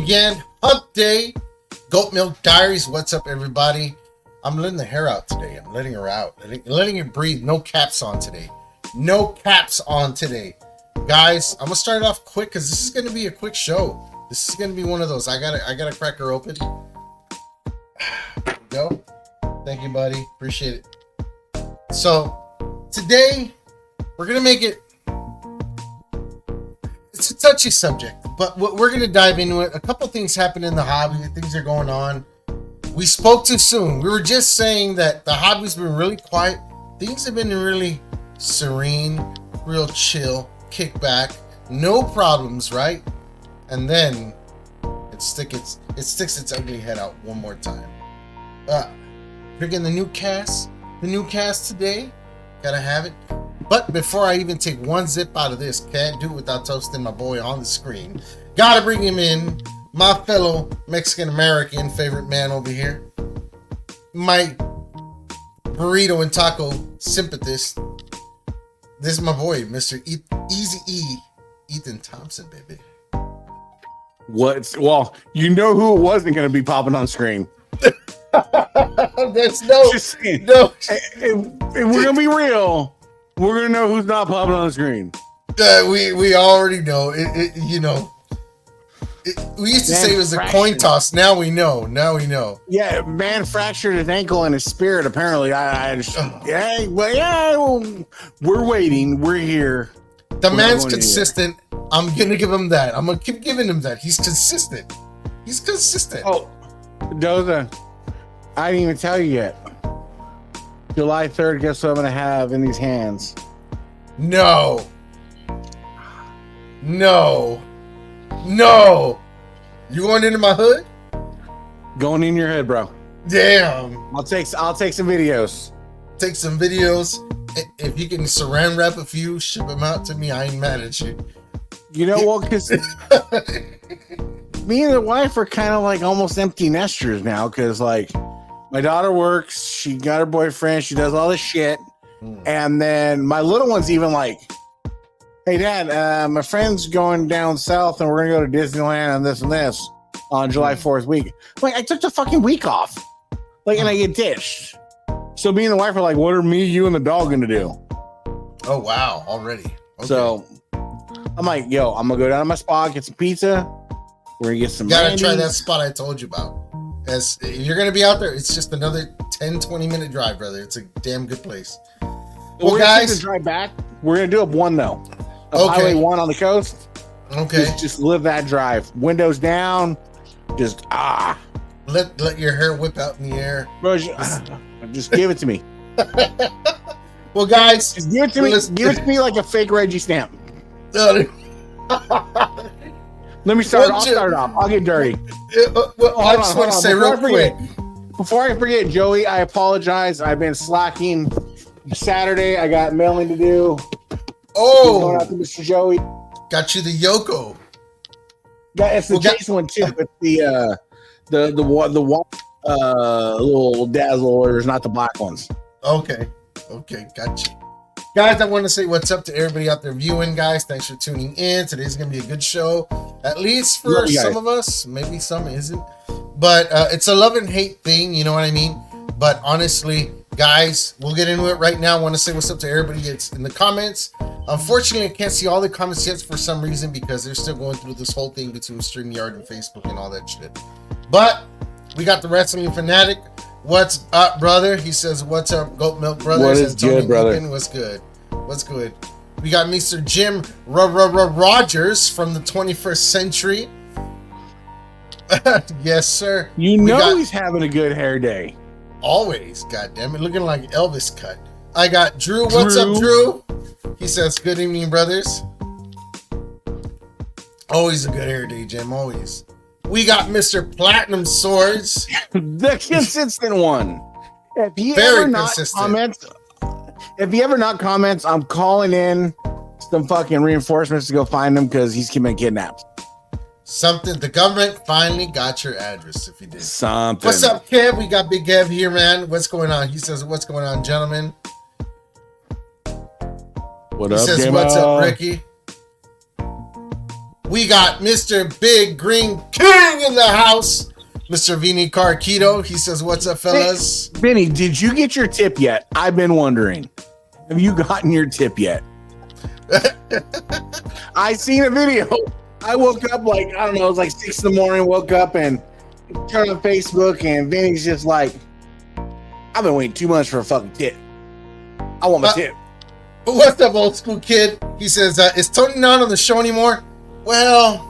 again. Hump day. Goat Milk Diaries. What's up, everybody? I'm letting the hair out today. I'm letting her out. Letting it breathe. No caps on today. No caps on today. Guys, I'm going to start it off quick because this is going to be a quick show. This is going to be one of those. I gotta crack her open. There we go. Thank you, buddy. Appreciate it. So, today, we're going to make it... It's a touchy subject, but we're going to dive into it. A couple things happened in the hobby. Things are going on. We spoke too soon. We were just saying that the hobby's been really quiet. Things have been really serene, real chill, kick back, no problems, right? And then it sticks its ugly head out one more time. Freaking the new cast today. Gotta have it. But before I even take one zip out of this, can't do it without toasting my boy on the screen. Gotta bring him in, my fellow Mexican-American favorite man over here. My burrito and taco sympathist. This is my boy, Mr. Easy E, Ethan Thompson, baby. Well, you know who it wasn't going to be popping on screen. There's no. And we're going to be real. We're going to know who's not popping on the screen. We already know. We used to say it was a coin toss. Now we know. Yeah, man fractured his ankle and his spirit, apparently. We're waiting. We're here. The man's consistent. I'm going to give him that. I'm going to keep giving him that. He's consistent. Oh, Doza, I didn't even tell you yet. July 3rd, guess what I'm going to have in these hands? No. You going into my hood? Going in your head, bro. Damn. I'll take some videos. Take some videos. If you can saran wrap a few, ship them out to me. I ain't mad at you. You know what? Because me and the wife are kind of like almost empty nesters now. Because like my daughter works, she got her boyfriend, she does all this shit, and then my little one's even like, "Hey, Dad, my friend's going down south, and we're gonna go to Disneyland and this on July 4th week." Like, I took the fucking week off, and I get dished. So me and the wife are like, "What are me, you, and the dog gonna do?" Oh wow, already. Okay. So I'm like, "Yo, I'm gonna go down to my spot, get some pizza. We're gonna get some." You gotta try that spot I told you about. As if you're gonna be out there, it's just another 10-20 minute drive, brother. It's a damn good place. Well, guys, drive back. We're gonna do up one though. Highway 1 on the coast. Okay. Just live that drive. Windows down. Just Let your hair whip out in the air. Bro, just give it to me. Well, guys, just give it to me. Give it to me like a fake Reggie stamp. Let me start. I'll start off. I'll get dirty. I just want to say real quick. Before I forget, Joey, I apologize. I've been slacking. Saturday, I got mailing to do. Oh, going out to Mr. Joey. Got you the Yoko. It's the Jason one too. It's the little dazzle orders, not the black ones. Okay, got you. Guys, I want to say what's up to everybody out there viewing, guys. Thanks for tuning in. Today's going to be a good show, at least for some of us. Maybe some isn't. But it's a love and hate thing, you know what I mean? But honestly, guys, we'll get into it right now. I want to say what's up to everybody. It's in the comments. Unfortunately, I can't see all the comments yet for some reason because they're still going through this whole thing between StreamYard and Facebook and all that shit. But we got the Wrestling Fanatic. What's up, brother? He says, "What's up, Goat Milk Brothers?" What is good, brother? What's good? We got Mr. Jim Rogers from the 21st century. Yes, sir. He's having a good hair day. Always, goddammit, looking like Elvis cut. I got Drew. What's up, Drew? He says, "Good evening, brothers." Always a good hair day, Jim. Always. We got Mr. Platinum Swords, the consistent one. If he Very ever not consistent. comments, I'm calling in some fucking reinforcements to go find him because he's been kidnapped. The government finally got your address. If you did something. What's up, Kev? We got Big Kev here, man. What's going on? He says, "What's going on, gentlemen?" What he up, says, Gamer? "What's up, Ricky?" We got Mr. Big Green King in the house. Mr. Vini Carquito. He says, what's up, fellas? Hey, Vinny, did you get your tip yet? I've been wondering. Have you gotten your tip yet? I seen a video. I woke up like, I don't know, it was like 6 in the morning, woke up and turned on Facebook, and Vinny's just like, I've been waiting 2 months for a fucking tip. I want my tip. What's up, old school kid? He says, is Tony not on the show anymore? Well,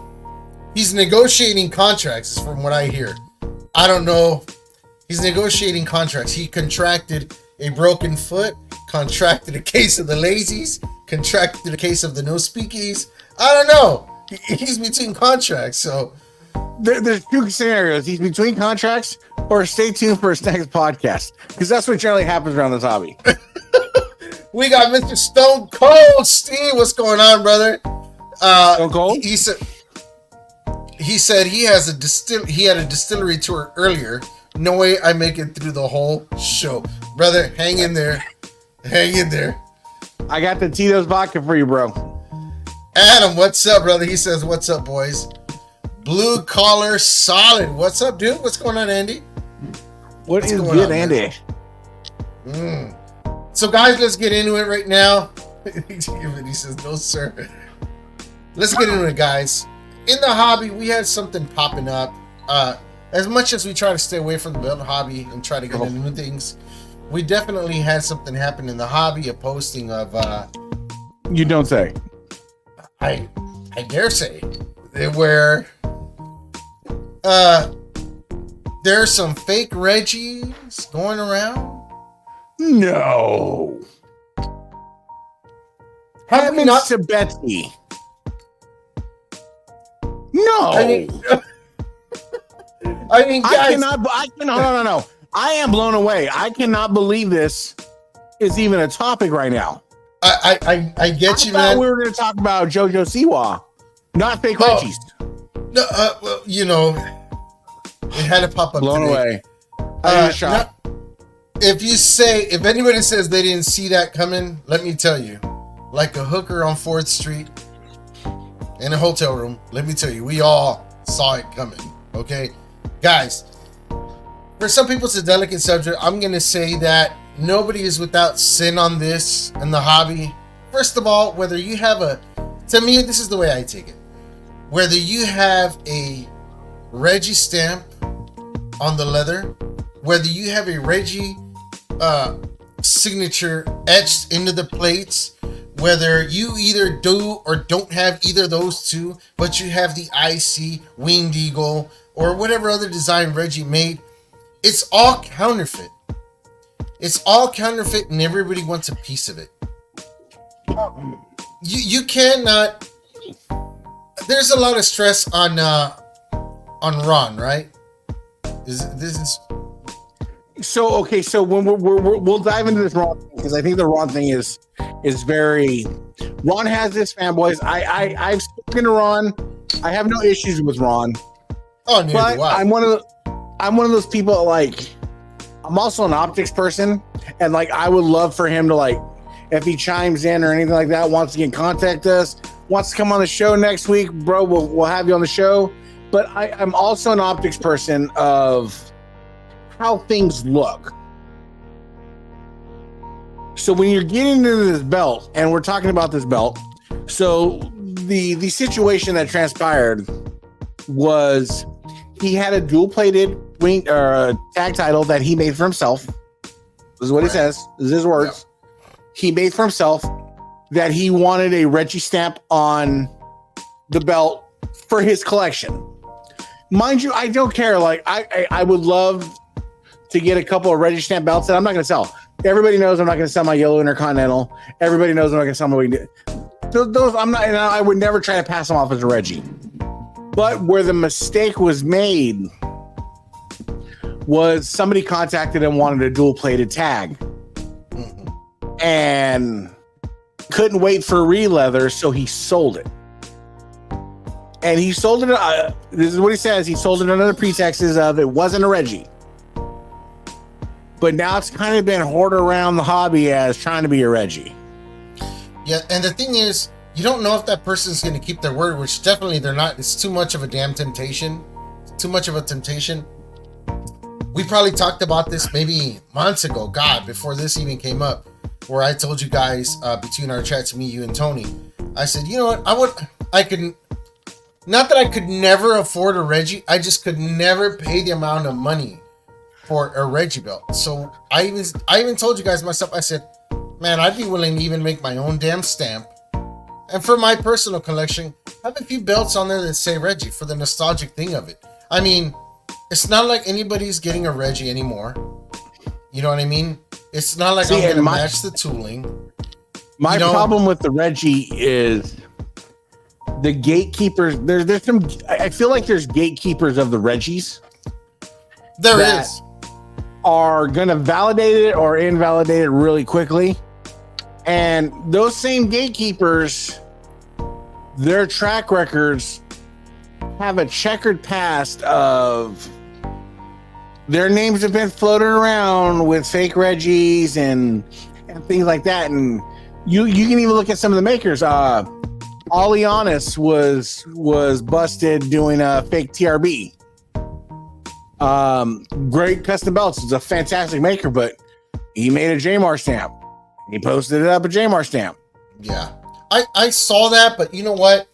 he's negotiating contracts, from what I hear. I don't know. He's negotiating contracts. He contracted a broken foot, contracted a case of the lazies, contracted a case of the no speakies. I don't know. He's between contracts, so there's 2 scenarios. He's between contracts, or stay tuned for his next podcast, because that's what generally happens around this hobby. We got Mr. Stone Cold Steve. What's going on, brother? Stone Cold? He said he had a distillery tour earlier. No way I make it through the whole show. Brother, hang in there. Hang in there. I got the Tito's vodka for you, bro. Adam, what's up, brother? He says, what's up, boys? Blue Collar Solid. What's up, dude? What's going on, Andy? What's is good, Andy? So, guys, let's get into it right now. He says, no, sir. Let's get into it, guys. In the hobby, we had something popping up. As much as we try to stay away from the belt hobby and try to get into new things, we definitely had something happen in the hobby, a posting of... you don't say. I dare say. Where there's some fake Reggies going around. No. Heavens to Betsy. No. I mean, guys. No. I am blown away. I cannot believe this is even a topic right now. I get you, man. We were going to talk about JoJo Siwa, not fake Reggies. No, well, you know, it had to pop up. Blown today. away. If anybody says they didn't see that coming, let me tell you, like a hooker on 4th Street in a hotel room, let me tell you, we all saw it coming. Okay, guys. For some people, it's a delicate subject. I'm gonna say that nobody is without sin on this in the hobby. First of all, whether you have to me, this is the way I take it. Whether you have a Reggie stamp on the leather, whether you have a Reggie signature etched into the plates, whether you either do or don't have either of those two, but you have the IC, Winged Eagle, or whatever other design Reggie made, it's all counterfeit. It's all counterfeit, and everybody wants a piece of it. You cannot. There's a lot of stress on Ron, right? So okay, so when we'll dive into this Ron thing, because I think the Ron thing is very. Ron has this fanboys. I've spoken to Ron. I have no issues with Ron. Oh, neither but do I. I'm one of those people, like, I'm also an optics person, and like I would love for him to, like, if he chimes in or anything like that, wants to get in contact us, wants to come on the show next week, bro, we'll have you on the show. But I'm also an optics person of how things look. So when you're getting into this belt, and we're talking about this belt, so the situation that transpired was he had a dual-plated wing or tag title that he made for himself. This is what he says. This is his words. Yeah. He made for himself that he wanted a Reggie stamp on the belt for his collection. Mind you, I don't care. Like, I would love to get a couple of Reggie stamp belts that I'm not going to sell. Everybody knows I'm not going to sell my yellow Intercontinental. Everybody knows I'm not going to sell my those. I'm not, and I would never try to pass them off as a Reggie. But where the mistake was made was somebody contacted and wanted a dual-plated tag, and couldn't wait for re-leather, so he sold it. And he sold it. This is what he says. He sold it under the pretexts of it wasn't a Reggie. But now it's kind of been hoarded around the hobby as trying to be a Reggie. Yeah, and the thing is, you don't know if that person's going to keep their word, which definitely they're not. It's too much of a damn temptation. Too much of a temptation. We probably talked about this maybe months ago, God, before this even came up, where I told you guys between our chats, me, you, and Tony, I said, you know what, not that I could never afford a Reggie, I just could never pay the amount of money for a Reggie belt. So I even told you guys myself, I said, man, I'd be willing to even make my own damn stamp. And for my personal collection, have a few belts on there that say Reggie for the nostalgic thing of it. I mean, it's not like anybody's getting a Reggie anymore. You know what I mean? It's not like I'm going to match the tooling. My problem with the Reggie is the gatekeepers. There's some. I feel like there's gatekeepers of the Reggies. There is. Are going to validate it or invalidate it really quickly. And those same gatekeepers, their track records have a checkered past of their names have been floated around with fake Reggies and things like that. And you can even look at some of the makers. Oleanis was busted doing a fake TRB. Great custom belts. It's a fantastic maker, but he made a Jmar stamp. He posted it up a Jmar stamp. Yeah, I saw that, but you know what?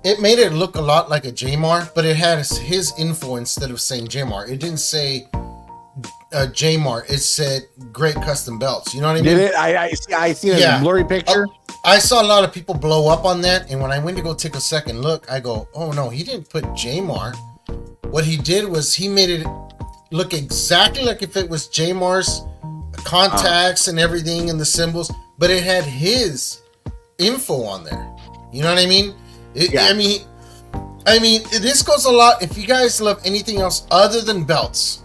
It made it look a lot like a Jmar, but it had his info instead of saying Jmar. It didn't say Jmar. It said Great Custom Belts. You know what I mean? Did it? I see a blurry picture. I saw a lot of people blow up on that, and when I went to go take a second look, I go, oh no, he didn't put Jmar. What he did was he made it look exactly like if it was Jmar's contacts and everything and the symbols, but it had his info on there. You know what I mean? I mean, this goes a lot. If you guys love anything else other than belts,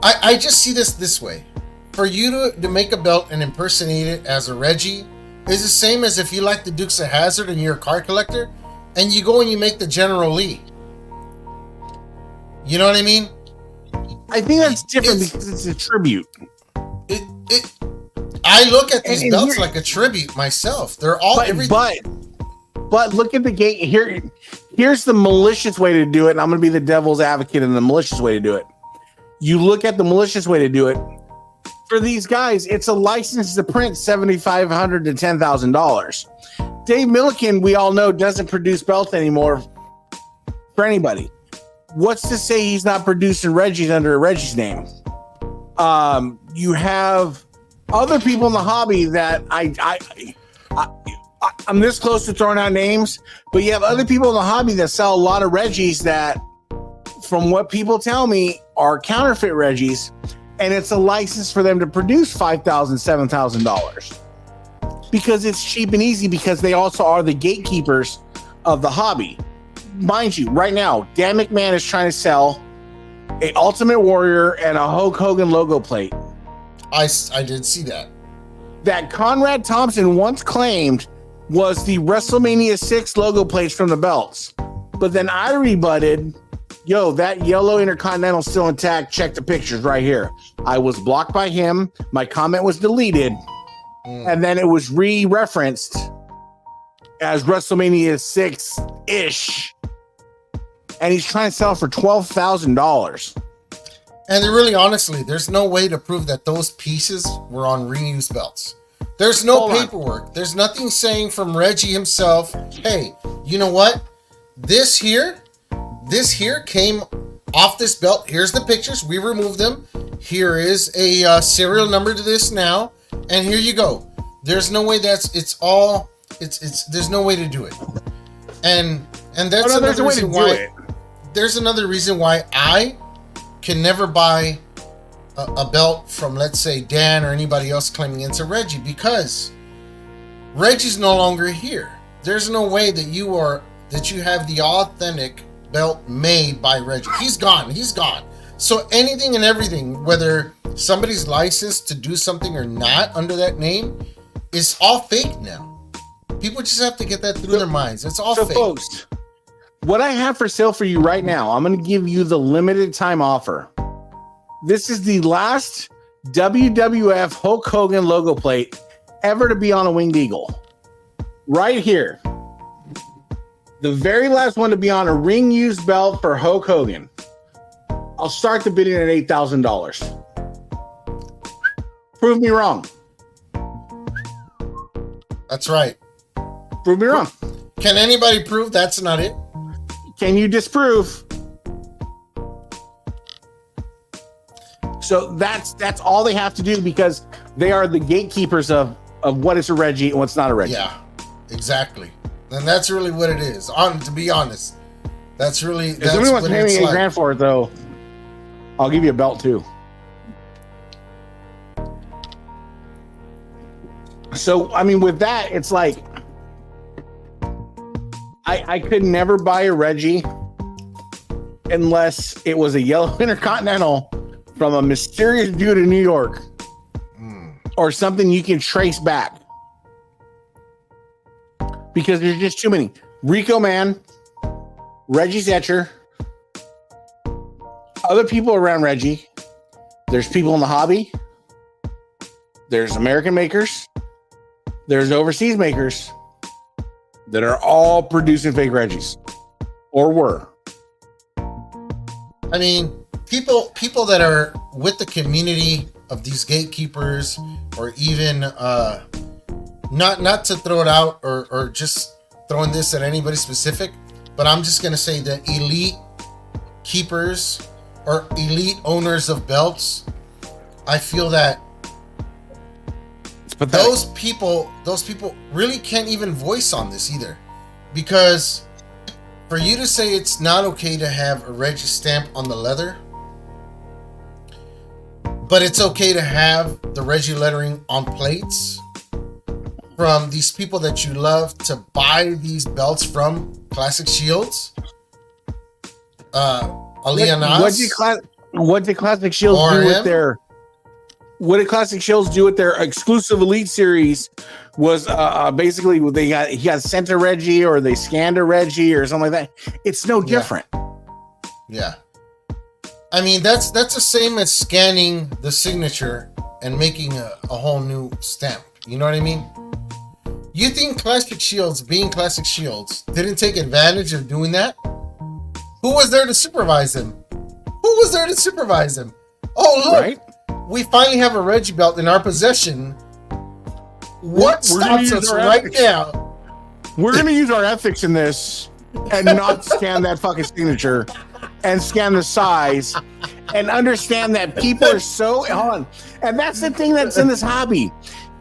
I just see this way. For you to make a belt and impersonate it as a Reggie is the same as if you like the Dukes of Hazzard and you're a card collector and you go and you make the General Lee. You know what I mean? I think that's different because it's a tribute. I look at these belts like a tribute myself. They're all But look at the gate here. Here's the malicious way to do it. And I'm going to be the devil's advocate in the malicious way to do it. You look at the malicious way to do it. For these guys, it's a license to print $7,500 to $10,000. Dave Milliken, we all know, doesn't produce belts anymore for anybody. What's to say he's not producing Reggie's under a Reggie's name? You have other people in the hobby that I'm this close to throwing out names, but you have other people in the hobby that sell a lot of Reggies that, from what people tell me, are counterfeit Reggies, and it's a license for them to produce $5,000, $7,000 because it's cheap and easy because they also are the gatekeepers of the hobby. Mind you, right now, Dan McMahon is trying to sell a Ultimate Warrior and a Hulk Hogan logo plate. I did see that. That Conrad Thompson once claimed was the WrestleMania 6 logo plates from the belts. But then I rebutted, that yellow Intercontinental still intact. Check the pictures right here. I was blocked by him. My comment was deleted. And then it was re-referenced as WrestleMania 6-ish. And he's trying to sell for $12,000. And really, honestly, there's no way to prove that those pieces were on reused belts. There's no paperwork. There's nothing saying from Reggie himself, hey, you know what? This here came off this belt. Here's the pictures. We removed them. Here is a serial number to this now. And here you go. There's no way there's no way to do it. And that's another reason why. There's another reason why I can never buy a belt from, let's say, Dan or anybody else claiming it's a Reggie, because Reggie's no longer here. There's no way that you have the authentic belt made by Reggie. He's gone. So anything and everything, whether somebody's licensed to do something or not under that name, is all fake now. People just have to get that through their minds. It's all fake. Folks, what I have for sale for you right now, I'm going to give you the limited time offer. This is the last WWF Hulk Hogan logo plate ever to be on a winged eagle. right here. The very last one to be on a ring used belt for Hulk Hogan. I'll start the bidding at $8,000. Prove me wrong. That's right. Prove me wrong. Can anybody prove that's not it? Can you disprove? So that's all they have to do, because they are the gatekeepers of what is a Reggie and what's not a Reggie. Yeah, exactly. And that's really what it is. To be honest, that's really. If somebody wants to pay me $8,000 for it, though, I'll give you a belt too. So I mean, with that, it's like I could never buy a Reggie unless it was a yellow Intercontinental from a mysterious dude in New York, or something you can trace back, because there's just too many. Rico Man, Reggie's Etcher, other people around Reggie. There's people in the hobby. There's American makers. There's overseas makers that are all producing fake Reggies, or were. I mean, people that are with the community of these gatekeepers, or even not to throw it out or just throwing this at anybody specific, but I'm just gonna say the elite keepers or elite owners of belts. I feel that those people really can't even voice on this either, because for you to say it's not okay to have a Reggie stamp on the leather, but it's okay to have the Reggie lettering on plates from these people that you love to buy these belts from, Classic Shields, Aliyah Nas. What did Classic Shields do with their? What did Classic Shields do with their exclusive Elite series? Was basically he got sent a Reggie, or they scanned a Reggie or something like that. It's no different. Yeah. I mean, that's the same as scanning the signature and making a whole new stamp. You know what I mean? You think Classic Shields, being Classic Shields, didn't take advantage of doing that? Who was there to supervise him? Oh, look. Right? We finally have a Reggie belt in our possession. What stops us right now? We're going to use our ethics in this and not scan that fucking signature, and scan the size, and understand that people are so on. And that's the thing that's in this hobby.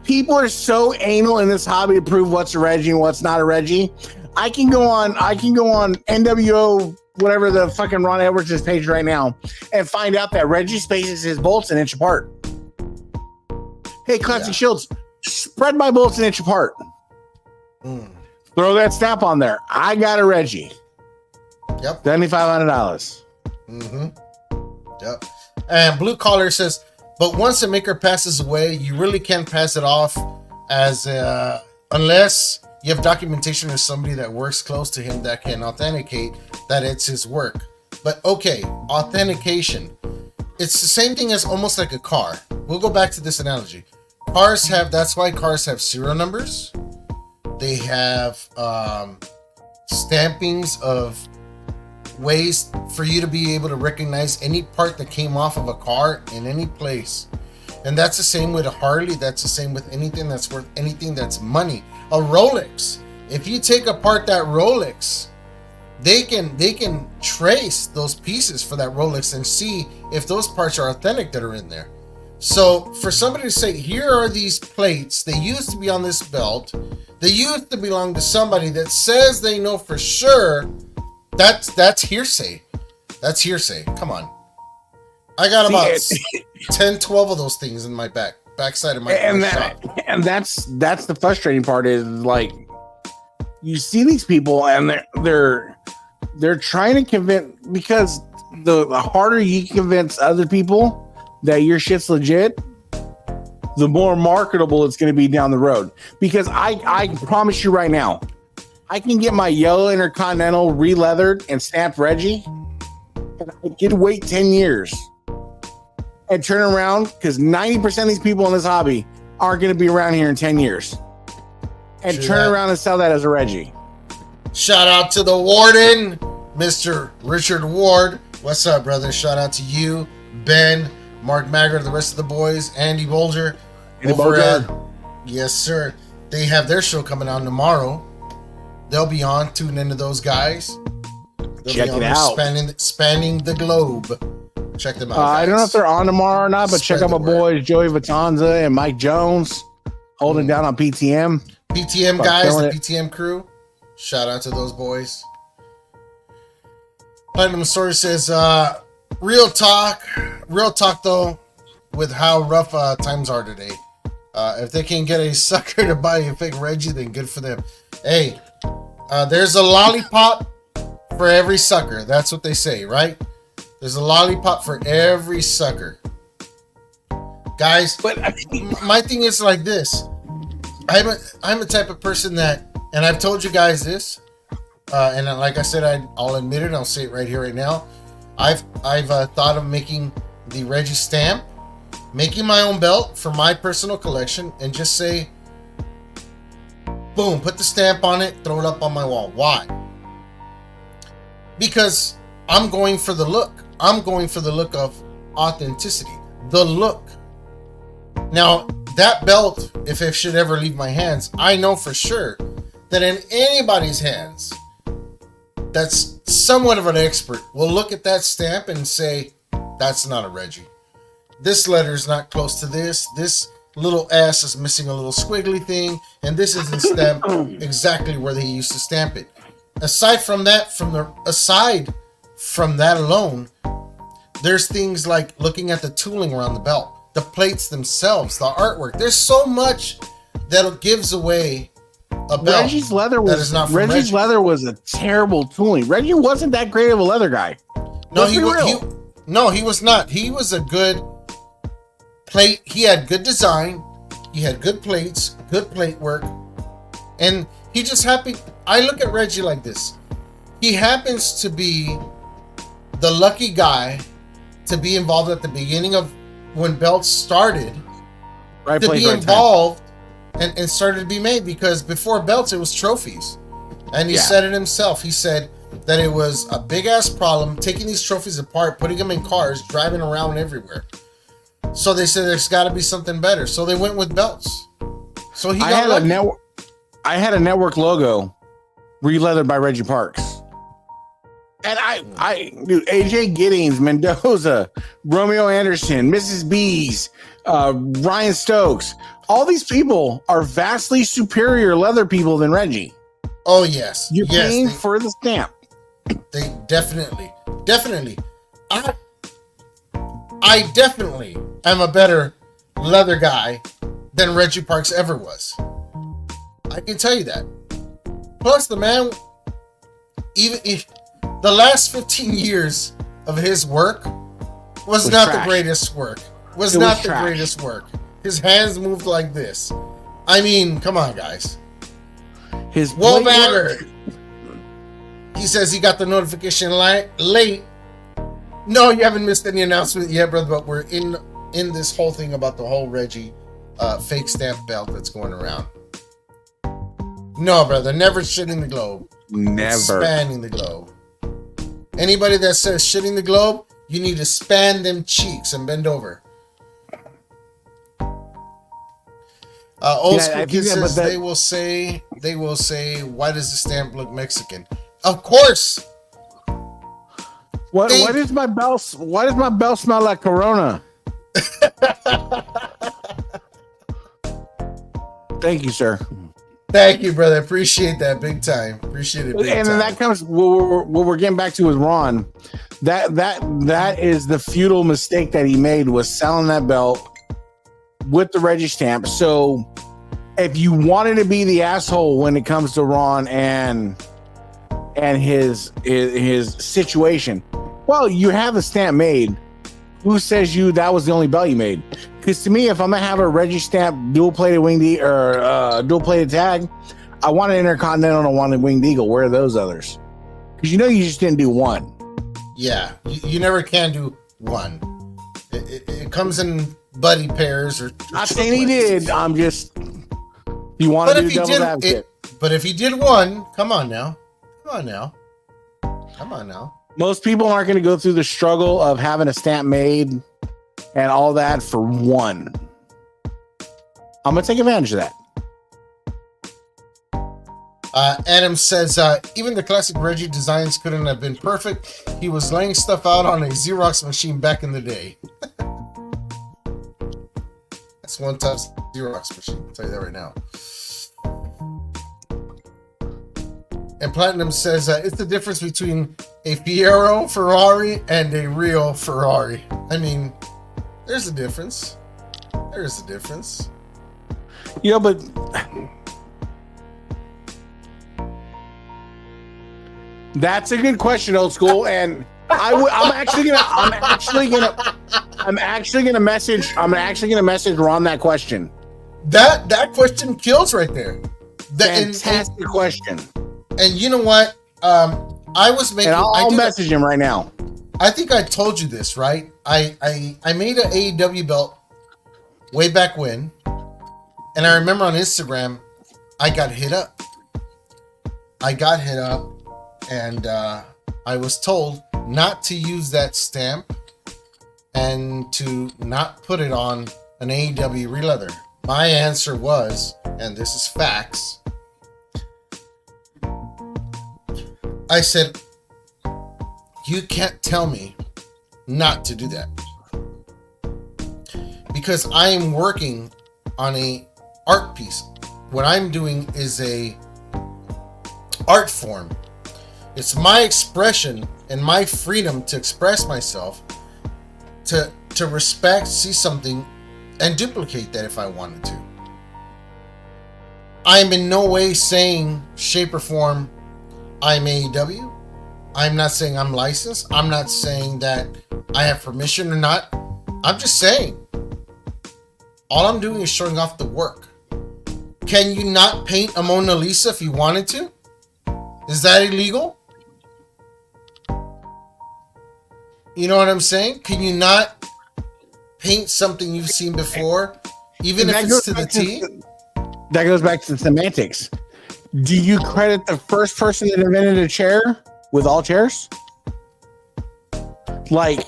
People are so anal in this hobby to prove what's a Reggie and what's not a Reggie. I can go on NWO, whatever the fucking Ron Edwards' page right now, and find out that Reggie spaces his bolts an inch apart. Hey, Classic Shields, spread my bolts an inch apart. Throw that stamp on there. I got a Reggie. Yep. $7,500. Yep. And Blue Collar says, but once a maker passes away, you really can't pass it off as unless you have documentation or somebody that works close to him that can authenticate that it's his work. But okay, authentication. It's the same thing as almost like a car. We'll go back to this analogy. That's why cars have serial numbers. They have stampings of ways for you to be able to recognize any part that came off of a car in any place. And that's the same with a Harley. That's the same with anything that's worth anything that's money. A Rolex. If you take apart that Rolex, they can trace those pieces for that Rolex and see if those parts are authentic that are in there. So for somebody to say, here are these plates, they used to be on this belt, they used to belong to somebody that says they know for sure, that's hearsay. That's hearsay. Come on. I got about 10, 12 of those things in my backside of my shop. And that's the frustrating part, is like, you see these people and they're trying to convince, because the harder you convince other people that your shit's legit, the more marketable it's going to be down the road. Because I promise you right now, I can get my yellow Intercontinental re-leathered and stamped Reggie, and I could wait 10 years and turn around, because 90% of these people in this hobby aren't going to be around here in 10 years. and turn around and sell that as a Reggie. Shout out to the warden, Mr. Richard Ward. What's up, brother? Shout out to you, Ben, Mark Maggard, the rest of the boys, Andy Bolger. Yes, sir. They have their show coming on tomorrow. They'll be on. Tune into those guys. Check it out. Spanning the globe. Check them out. I don't know if they're on tomorrow or not, but check out my boys Joey Vatanza and Mike Jones holding down on PTM. PTM guys, the PTM crew. Shout out to those boys. Platinum Story says, real talk though, with how rough times are today. If they can get a sucker to buy a fake Reggie, then good for them. Hey, there's a lollipop for every sucker. That's what they say, right? There's a lollipop for every sucker. Guys, but my thing is like this. I'm a type of person that, and I've told you guys this, and like I said, I'll admit it. I'll say it right here, right now. I've thought of making the Reggie stamp, making my own belt for my personal collection, and just say, boom, put the stamp on it, throw it up on my wall. Why? Because I'm going for the look. I'm going for the look of authenticity. The look. Now, that belt, if it should ever leave my hands, I know for sure that in anybody's hands that's somewhat of an expert will look at that stamp and say, that's not a Reggie. This letter's not close to this. This little S is missing a little squiggly thing, and this isn't stamped exactly where they used to stamp it. Aside from that alone, there's things like looking at the tooling around the belt, the plates themselves, the artwork. There's so much that gives away a belt. Reggie's leather was a terrible tooling. Reggie wasn't that great of a leather guy. No, he was not. He was a good plate. He had good design. He had good plates, good plate work, and he just happened. I look at Reggie like this. He happens to be the lucky guy to be involved at the beginning of when belts started, right to place, be right involved and started to be made, because before belts it was trophies. And he said it himself. He said that it was a big ass problem taking these trophies apart, putting them in cars, driving around everywhere. So they said there's got to be something better. So they went with belts. So he got lucky. I had a network logo re-leathered by Reggie Parks. And dude, AJ Giddings, Mendoza, Romeo Anderson, Mrs. B's, Ryan Stokes, all these people are vastly superior leather people than Reggie. Oh, yes. You're paying for the stamp. They definitely. I definitely am a better leather guy than Reggie Parks ever was. I can tell you that. Plus, the man, even if the last 15 years of his work was not trash. The greatest work. Was not the greatest work. His hands moved like this. I mean, come on, guys. His Woolbagger. He says he got the notification late. No, you haven't missed any announcement yet, brother. But we're in this whole thing about the whole Reggie fake stamp belt that's going around. No, brother, never shitting the globe. Never. It's spanning the globe. Anybody that says shitting the globe, you need to span them cheeks and bend over. Old school kids says they will say, why does the stamp look Mexican? Of course. Why does my belt smell like Corona? Thank you, sir. Thank you, brother. Appreciate that big time. Appreciate it. And then that comes what we're getting back to with Ron. That is the futile mistake that he made, was selling that belt with the Reggie stamp. So if you wanted to be the asshole when it comes to Ron and his situation, well, you have a stamp made. Who says that was the only belt you made? Because to me, if I'm gonna have a Reggie stamp dual-plated winged or dual-plated tag, I want an Intercontinental and I want a winged eagle. Where are those others? Because you just didn't do one. Yeah, you never can do one. It comes in buddy pairs or. Not saying he did. I'm just You want But to if do he devil's did advocate. but if he did one, come on now. Most people aren't going to go through the struggle of having a stamp made and all that for one. I'm going to take advantage of that. Adam says, even the classic Reggie designs couldn't have been perfect. He was laying stuff out on a Xerox machine back in the day. That's one tough Xerox machine. I'll tell you that right now. And Platinum says, it's the difference between a Fiero Ferrari and a real Ferrari. I mean, there's a difference. There's a difference. You know, but that's a good question, old school. And I'm actually gonna message Ron that question. That question kills right there. Fantastic question. And you know what? I was making. And I'll message him right now. I think I told you this, right? I made an AEW belt way back when, and I remember on Instagram, I got hit up. And I was told not to use that stamp and to not put it on an AEW re-leather. My answer was, and this is facts, I said, you can't tell me not to do that. Because I am working on a art piece. What I'm doing is a art form. It's my expression and my freedom to express myself, to respect, see something, and duplicate that if I wanted to. I'm in no way saying, shape, or form, I'm AEW. I'm not saying I'm licensed. I'm not saying that I have permission or not. I'm just saying. All I'm doing is showing off the work. Can you not paint a Mona Lisa if you wanted to? Is that illegal? You know what I'm saying? Can you not paint something you've seen before, even if it's to the T? That goes back to the semantics. Do you credit the first person that invented a chair with all chairs? Like,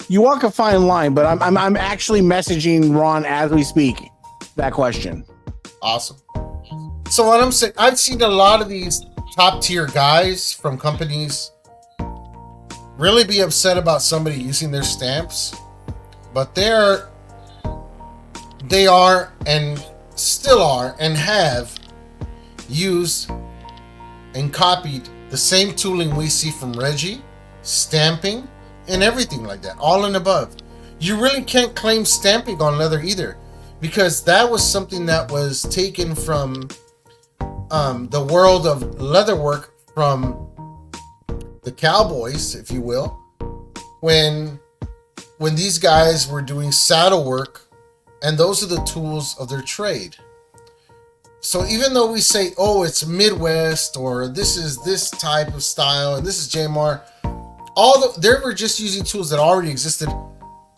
you walk a fine line, but I'm actually messaging Ron as we speak that question. Awesome. So what I'm saying, I've seen a lot of these top tier guys from companies really be upset about somebody using their stamps, but they are and still are and have used and copied the same tooling we see from Reggie, stamping, and everything like that, all and above. You really can't claim stamping on leather either, because that was something that was taken from the world of leatherwork from the cowboys, if you will, when these guys were doing saddle work, and those are the tools of their trade. So even though we say, oh, it's Midwest, or this is this type of style, and this is JMR, they were just using tools that already existed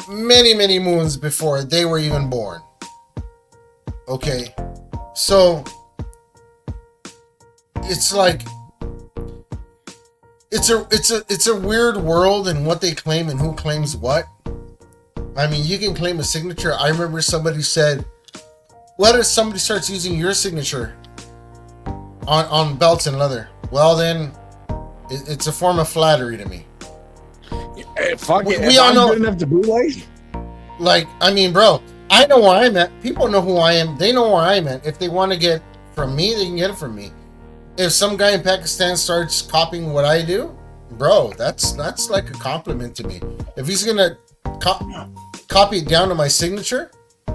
many, many moons before they were even born. Okay, so it's like it's a weird world in what they claim and who claims what. I mean, you can claim a signature. I remember somebody said, what if somebody starts using your signature on belts and leather? Well, then it's a form of flattery to me. Hey, fuck it. We all know. Good enough to bootleg? Like, I mean, bro, I know where I'm at. People know who I am. They know where I'm at. If they want to get from me, they can get it from me. If some guy in Pakistan starts copying what I do, bro, that's like a compliment to me. If he's gonna copy it down to my signature,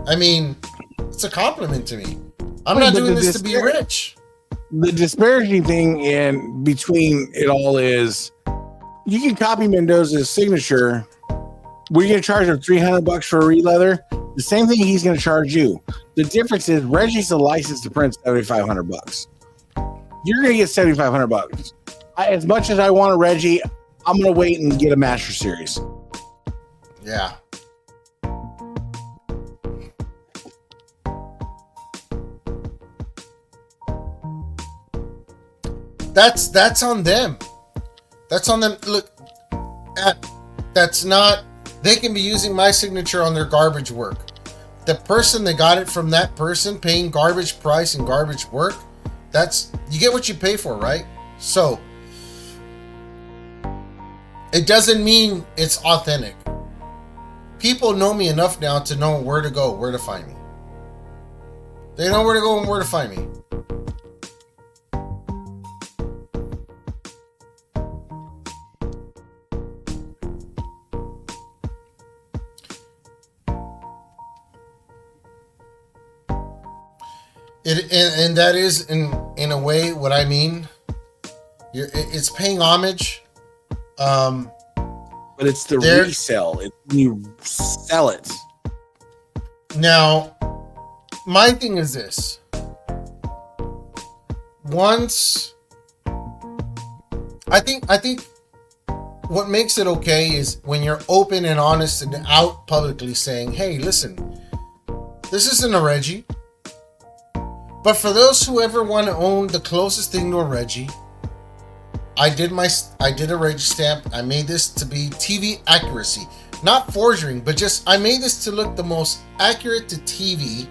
I mean, it's a compliment to me. I'm not doing this to be rich. The disparaging thing in between it all is, you can copy Mendoza's signature. We're going to charge him $300 for a re-leather. The same thing he's going to charge you. The difference is Reggie's a license to print $7,500. You're going to get $7,500. As much as I want a Reggie, I'm going to wait and get a Master Series. Yeah. that's on them. That's on them. Look, that's not. They can be using my signature on their garbage work. The person that got it from that person paying garbage price and garbage work, that's, you get what you pay for, right? So it doesn't mean it's authentic. People know me enough now to know where to go, where to find me. They know where to go and where to find me. And that is in a way what I mean. It's paying homage. But it's the resell. You sell it. Now, my thing is this. Once, I think what makes it okay is when you're open and honest and out publicly saying, "Hey, listen, this isn't a Reggie." But for those who ever want to own the closest thing to a Reggie, I did a Reggie stamp. I made this to be TV accuracy, not forging, but just I made this to look the most accurate to TV,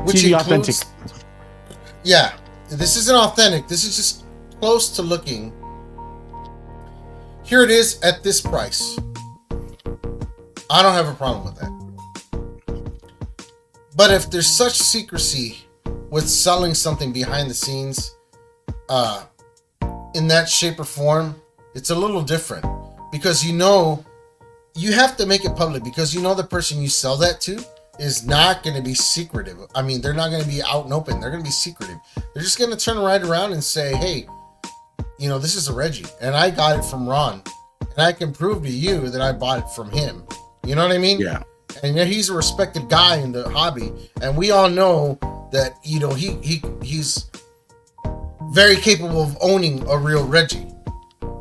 which TV includes, authentic. Yeah, this isn't authentic. This is just close to looking. Here it is at this price. I don't have a problem with that. But if there's such secrecy with selling something behind the scenes, in that shape or form, it's a little different, because you have to make it public, because the person you sell that to is not going to be secretive. I mean, they're not going to be out and open. They're going to be secretive. They're just going to turn right around and say, "Hey, this is a Reggie and I got it from Ron, and I can prove to you that I bought it from him." You know what I mean? Yeah. And he's a respected guy in the hobby, and we all know that he's very capable of owning a real Reggie.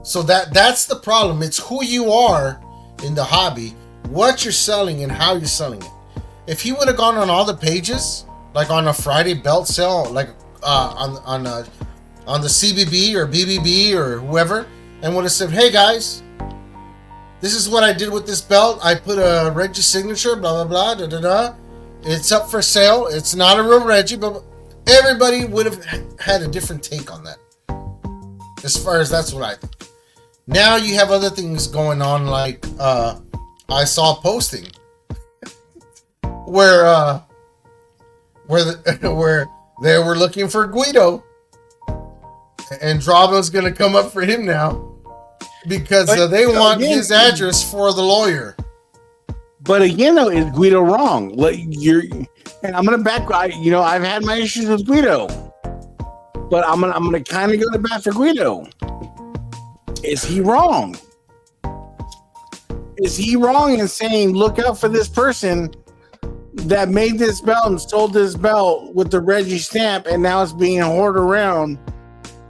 So that's the problem. It's who you are in the hobby, what you're selling, and how you're selling it. If he would have gone on all the pages, like on a Friday belt sale, like on the CBB or BBB or whoever, and would have said, "Hey guys, this is what I did with this belt. I put a Reggie signature, blah blah blah, da da da. It's up for sale. It's not a real Reggie," but everybody would have had a different take on that. As far as that's what I think. Now you have other things going on, like I saw a posting where they were looking for Guido, and Drago's gonna come up for him now because they want his address for the lawyer. But again, though, is Guido wrong? And I'm gonna back. I've had my issues with Guido, but I'm gonna kind of go to bat for Guido. Is he wrong? Is he wrong in saying, "Look out for this person that made this belt and sold this belt with the Reggie stamp, and now it's being hoarded around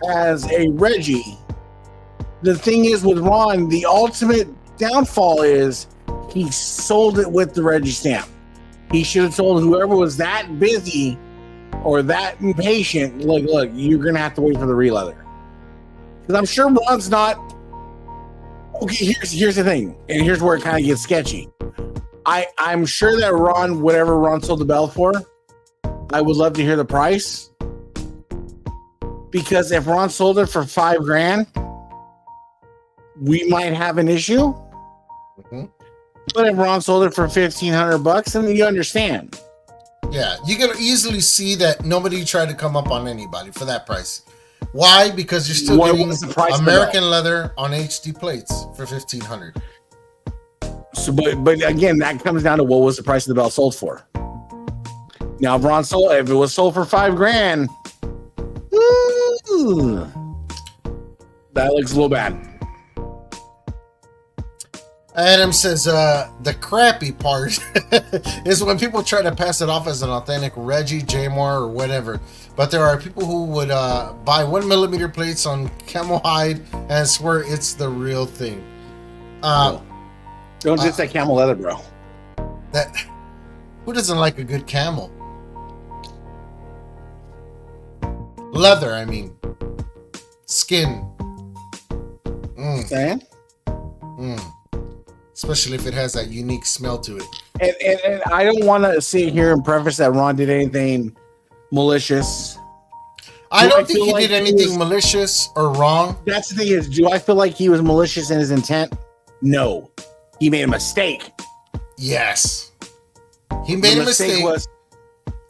as a Reggie"? The thing is with Ron, the ultimate downfall is he sold it with the Reggie stamp. He should have told whoever was that busy or that impatient, look, you're going to have to wait for the re-leather. Because I'm sure Ron's not... Okay, here's the thing, and here's where it kind of gets sketchy. I'm sure that Ron, whatever Ron sold the belt for, I would love to hear the price. Because if Ron sold it for $5,000, we might have an issue. Mm-hmm. But if Ron sold it for $1,500, then you understand. Yeah, you can easily see that nobody tried to come up on anybody for that price. Why? Because you're still getting American leather on HD plates for $1,500. So, but again, that comes down to what was the price of the belt sold for. Now, if it was sold for $5,000, that looks a little bad. Adam says the crappy part is when people try to pass it off as an authentic Reggie, Jamar, or whatever. But there are people who would buy 1mm plates on camel hide and swear it's the real thing. Don't just say camel leather, bro. Who doesn't like a good camel? Leather, I mean. skin. Saying? Especially if it has that unique smell to it. And I don't want to sit here and preface that Ron did anything malicious. I don't think he did anything malicious or wrong. That's the thing is, do I feel like he was malicious in his intent? No. He made a mistake. Yes. He made a mistake. Was,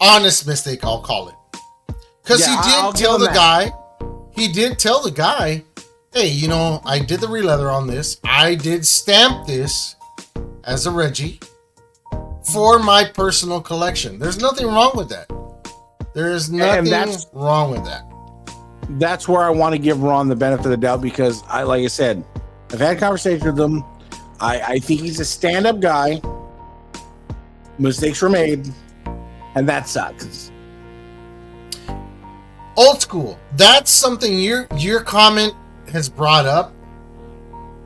honest mistake, I'll call it. Because he did tell the guy, hey, you know, I did the re-leather on this. I did stamp this as a Reggie for my personal collection. There's nothing wrong with that. There is nothing wrong with that. That's where I want to give Ron the benefit of the doubt because, like I said, I've had conversations with him. I think he's a stand-up guy. Mistakes were made, and that sucks. Old school. That's something your comment has brought up.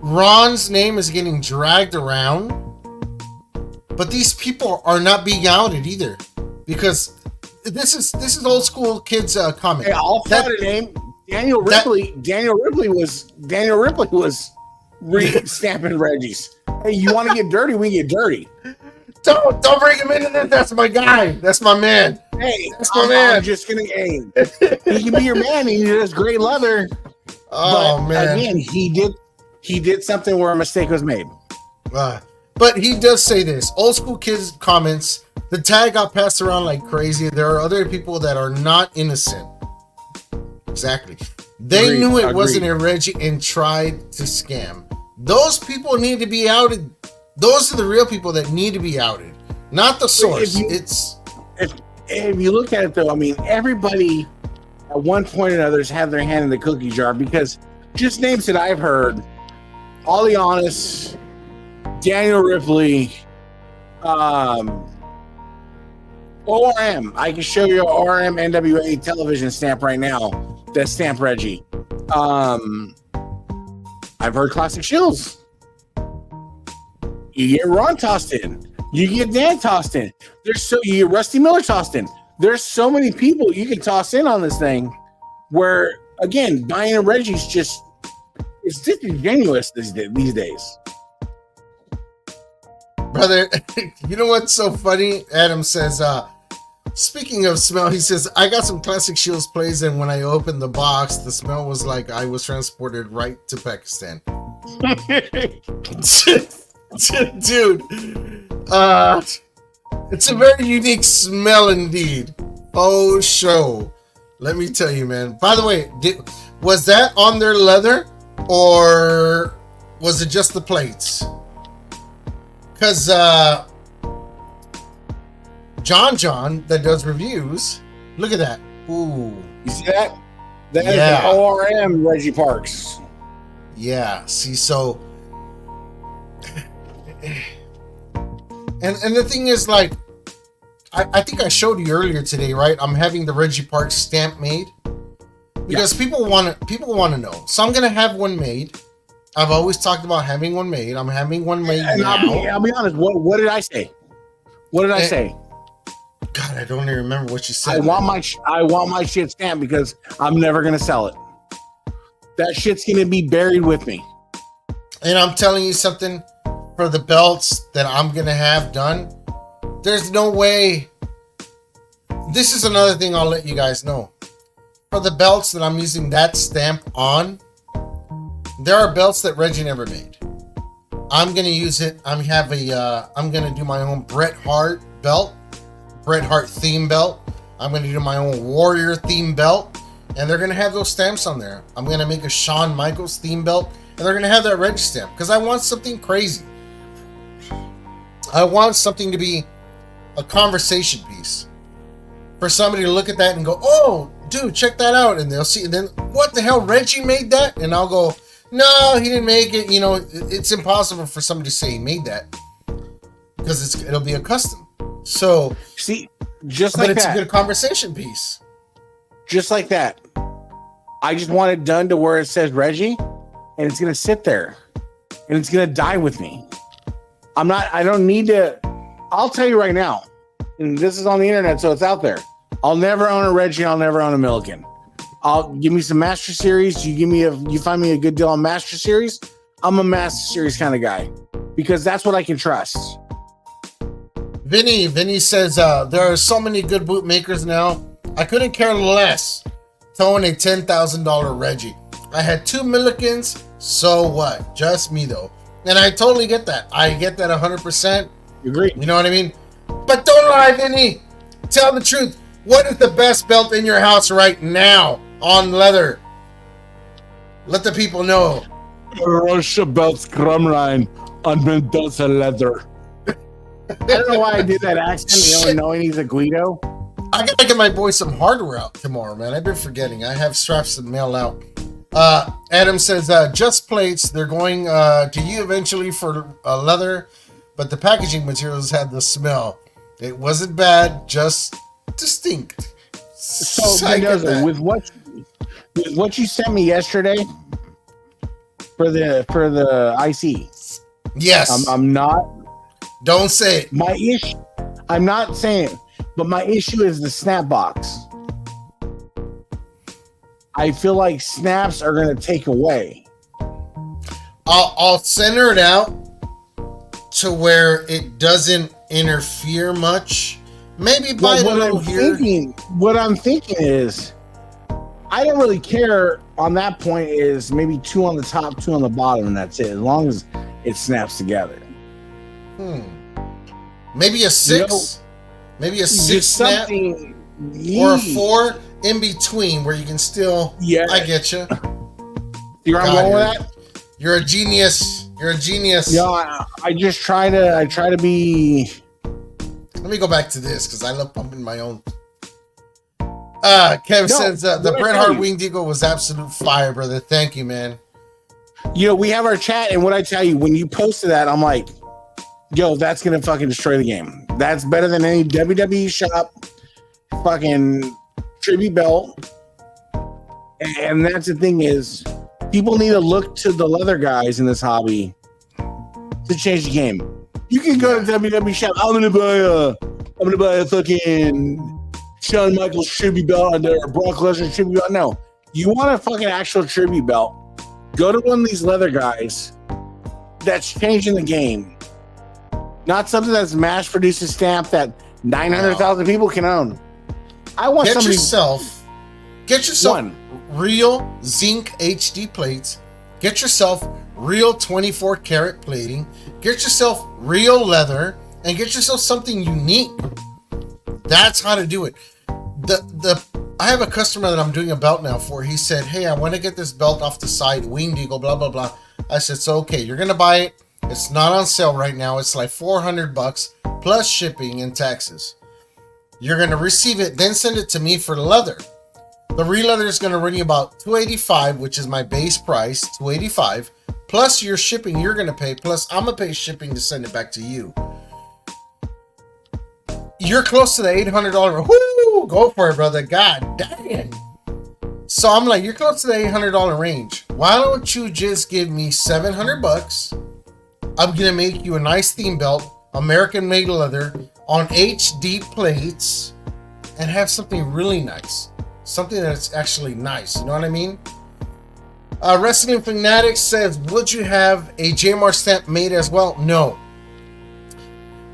Ron's name is getting dragged around, but these people are not being outed either because this is old school kids comment. Hey, I'll throw a name. Daniel Ripley was stamping Reggie's. Hey, you want to get dirty? We get dirty. Don't bring him into this. That's my guy. That's my man. Hey, that's my man. I'm just gonna. Hey, he can be your man. He does great leather. Oh, but man! Again, he did something where a mistake was made. But he does say this. Old school kids comments. The tag got passed around like crazy. There are other people that are not innocent. Exactly. They knew it wasn't a Reggie and tried to scam. Those people need to be outed. Those are the real people that need to be outed, not the source. If you look at it though, I mean, everybody at one point or another has had their hand in the cookie jar because just names that I've heard: Ollie Honest, Daniel Ripley, ORM. I can show you an ORM NWA television stamp right now. That stamp Reggie. I've heard Classic Shills. You get Ron tossed in. You get Dan tossed in. You get Rusty Miller tossed in. There's so many people you can toss in on this thing where, again, buying a Reggie's it's disingenuous these days. Brother, you know what's so funny? Adam says, speaking of smell, he says, I got some Classic Shields plays, and when I opened the box, the smell was like I was transported right to Pakistan. Dude, it's a very unique smell indeed. Oh, show. Let me tell you, man. By the way, was that on their leather, or was it just the plates? Because John that does reviews, look at that. Ooh, you see that? That is an ORM Reggie Parks. Yeah. See, so, and the thing is, like, I think I showed you earlier today, right? I'm having the Reggie Parks stamp made because people want to know. So I'm gonna have one made. I've always talked about having one made. I'm having one made now. I'll be honest. What did I say? What did I say? God, I don't even remember what you said. I want my shit stamped because I'm never gonna sell it. That shit's gonna be buried with me. And I'm telling you something, for the belts that I'm gonna have done, there's no way. This is another thing I'll let you guys know. For the belts that I'm using that stamp on, there are belts that Reggie never made. I'm gonna use it. I'm gonna do my own Bret Hart belt, Bret Hart theme belt. I'm gonna do my own Warrior theme belt, and they're gonna have those stamps on there. I'm gonna make a Shawn Michaels theme belt, and they're gonna have that Reggie stamp because I want something crazy. I want something to be a conversation piece for somebody to look at that and go, "Oh, dude, check that out," and they'll see. And then, what the hell, Reggie made that? And I'll go, "No, he didn't make it." You know, it's impossible for somebody to say he made that because it'll be a custom. So see, just like it's that, a good conversation piece. Just like that, I just want it done to where it says Reggie, and it's gonna sit there, and it's gonna die with me. I don't need to. I'll tell you right now, and this is on the internet, so it's out there. I'll never own a Reggie. I'll never own a Milliken. I'll give me some Master Series. You find me a good deal on Master Series. I'm a Master Series kind of guy because that's what I can trust. Vinny says there are so many good bootmakers now. I couldn't care less to own a $10,000 Reggie. I had 2 Millikins, so what? Just me though, and I totally get that. I get that 100%. Agree. You know what I mean? But don't lie, Vinny. Tell the truth. What is the best belt in your house right now on leather? Let the people know. Russia belts Crumline on Mendoza leather. I don't know why I did that accent, only knowing he's a Guido. I gotta get my boy some hardware out tomorrow, man. I've been forgetting. I have straps to mail out. Adam says, just plates. They're going to you eventually for leather, but the packaging materials had the smell. It wasn't bad, just distinct. So Mendoza, with what you sent me yesterday for the IC. Yes. I'm not. Don't say it. My issue. I'm not saying, but my issue is the snap box. I feel like snaps are going to take away. I'll center it out to where it doesn't interfere much. Maybe by a little here. What I'm thinking is, I don't really care on that point. Is maybe 2 on the top, 2 on the bottom, and that's it. As long as it snaps together. Maybe a 6. Maybe a 6 snap. Or a 4 in between where you can still. Yeah, I get you. You're on board with that? You're a genius. You're a genius. Yeah, I just try to be. Let me go back to this because I love pumping my own. Kev says the Bret Hart Winged Eagle was absolute fire, brother. Thank you, man. We have our chat, and what I tell you, when you posted that, I'm like, yo, that's gonna fucking destroy the game. That's better than any WWE shop fucking tribute belt. And that's the thing is, people need to look to the leather guys in this hobby to change the game. You can go to WWE shop. I'm gonna buy a fucking Shawn Michaels tribute belt or Brock Lesnar tribute belt. No, you want a fucking actual tribute belt. Go to one of these leather guys that's changing the game. Not something that's mass-produced and stamped that 900,000 people can own. I want get yourself one real zinc HD plates. Get yourself real 24 karat plating. Get yourself real leather, and get yourself something unique. That's how to do it. I have a customer that I'm doing a belt now for. He said, "Hey, I want to get this belt off the side, Winged Eagle, blah blah blah." I said, "So okay, you're gonna buy it. It's not on sale right now. It's like $400 plus shipping and taxes. You're gonna receive it, then send it to me for leather. The real leather is gonna run you about $285, which is my base price, $285, plus your shipping you're gonna pay, plus I'm gonna pay shipping to send it back to you. You're close to the $800. Whoo, go for it, brother. God damn." So I'm like, you're close to the $800 range. Why don't you just give me $700? I'm gonna make you a nice theme belt, American made leather, on HD plates, and have something really nice. Something that's actually nice. You know what I mean? Wrestling Fanatics says, would you have a JMR stamp made as well? No.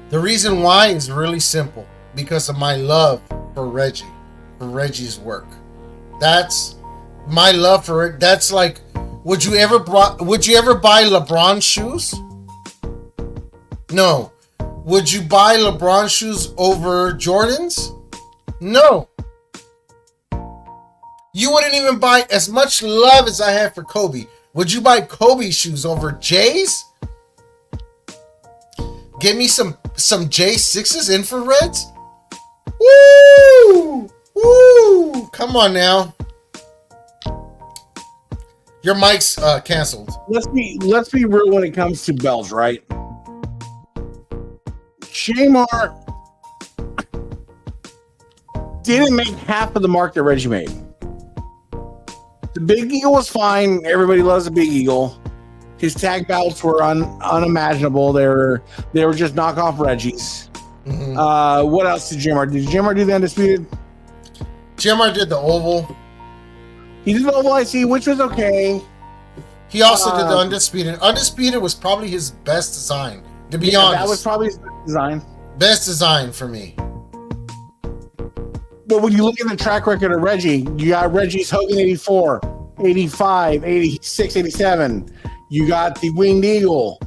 The reason why is really simple. Because of my love for Reggie. For Reggie's work. That's my love for it. That's like, would you ever buy LeBron shoes? No. Would you buy LeBron shoes over Jordans? No. You wouldn't even buy, as much love as I have for Kobe. Would you buy Kobe shoes over J's? Give me some J6s infrareds? Woo! Woo! Come on now. Your mic's canceled. Let's be real when it comes to belts, right? Jamar didn't make half of the mark that Reggie made. The Big Eagle was fine. Everybody loves the Big Eagle. His tag belts were unimaginable. They were just knockoff Reggie's. Mm-hmm. What else did Jamar do? Did Jamar do the Undisputed? Jamar did the oval. He did the Oval IC, which was okay. He also did the Undisputed. Undisputed was probably his best design, to be honest. That was probably his best design. Best design for me. But when you look at the track record of Reggie, you got Reggie's Hogan 84, 85, 86, 87. You got the Winged Eagle.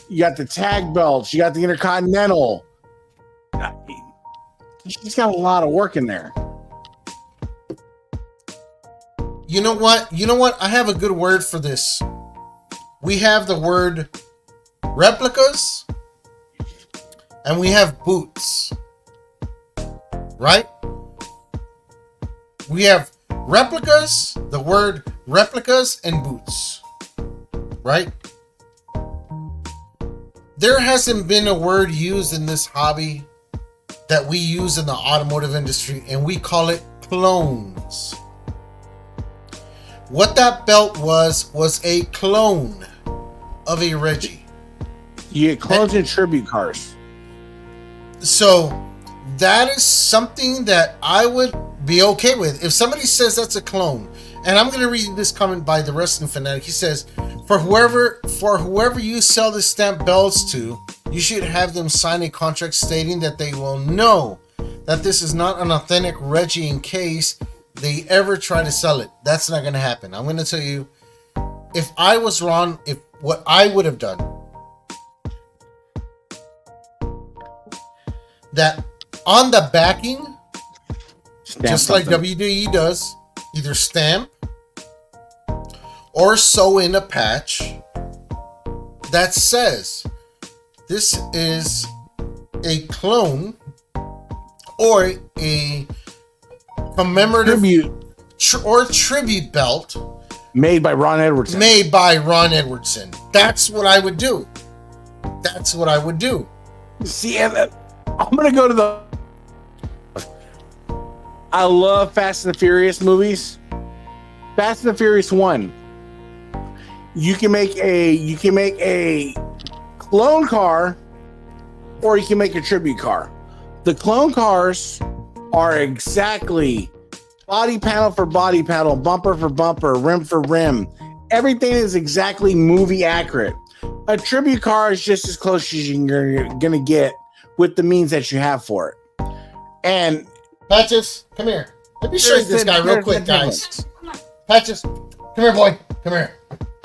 You got the tag belts. You got the Intercontinental. He's got a lot of work in there. You know what? I have a good word for this. We have the word replicas and we have boots. Right? We have replicas, the word replicas and boots. Right? There hasn't been a word used in this hobby that we use in the automotive industry, and we call it clones. What that belt was a clone of a Reggie. You get clones and tribute cars. So that is something that I would be okay with. If somebody says that's a clone, and I'm going to read this comment by the Wrestling Fanatic. He says, for whoever you sell the stamp belts to, you should have them sign a contract stating that they will know that this is not an authentic Reggie in case they ever try to sell it. That's not going to happen. I'm going to tell you, if I was Ron, if what I would have done, that on the backing, Stamp just something. like WWE does, either stamp or sew in a patch that says this is a clone or a commemorative tribute belt made by Ron Edwardson. That's what I would do. See, I'm going to go to the... I love Fast and the Furious movies. Fast and the Furious 1. You can make a clone car, or you can make a tribute car. The clone cars are exactly body panel for body panel, bumper for bumper, rim for rim. Everything is exactly movie accurate. A tribute car is just as close as you're gonna get with the means that you have for it. And Patches, come here. Let me show you this guy real quick, guys. Patches, come here, boy. Come here.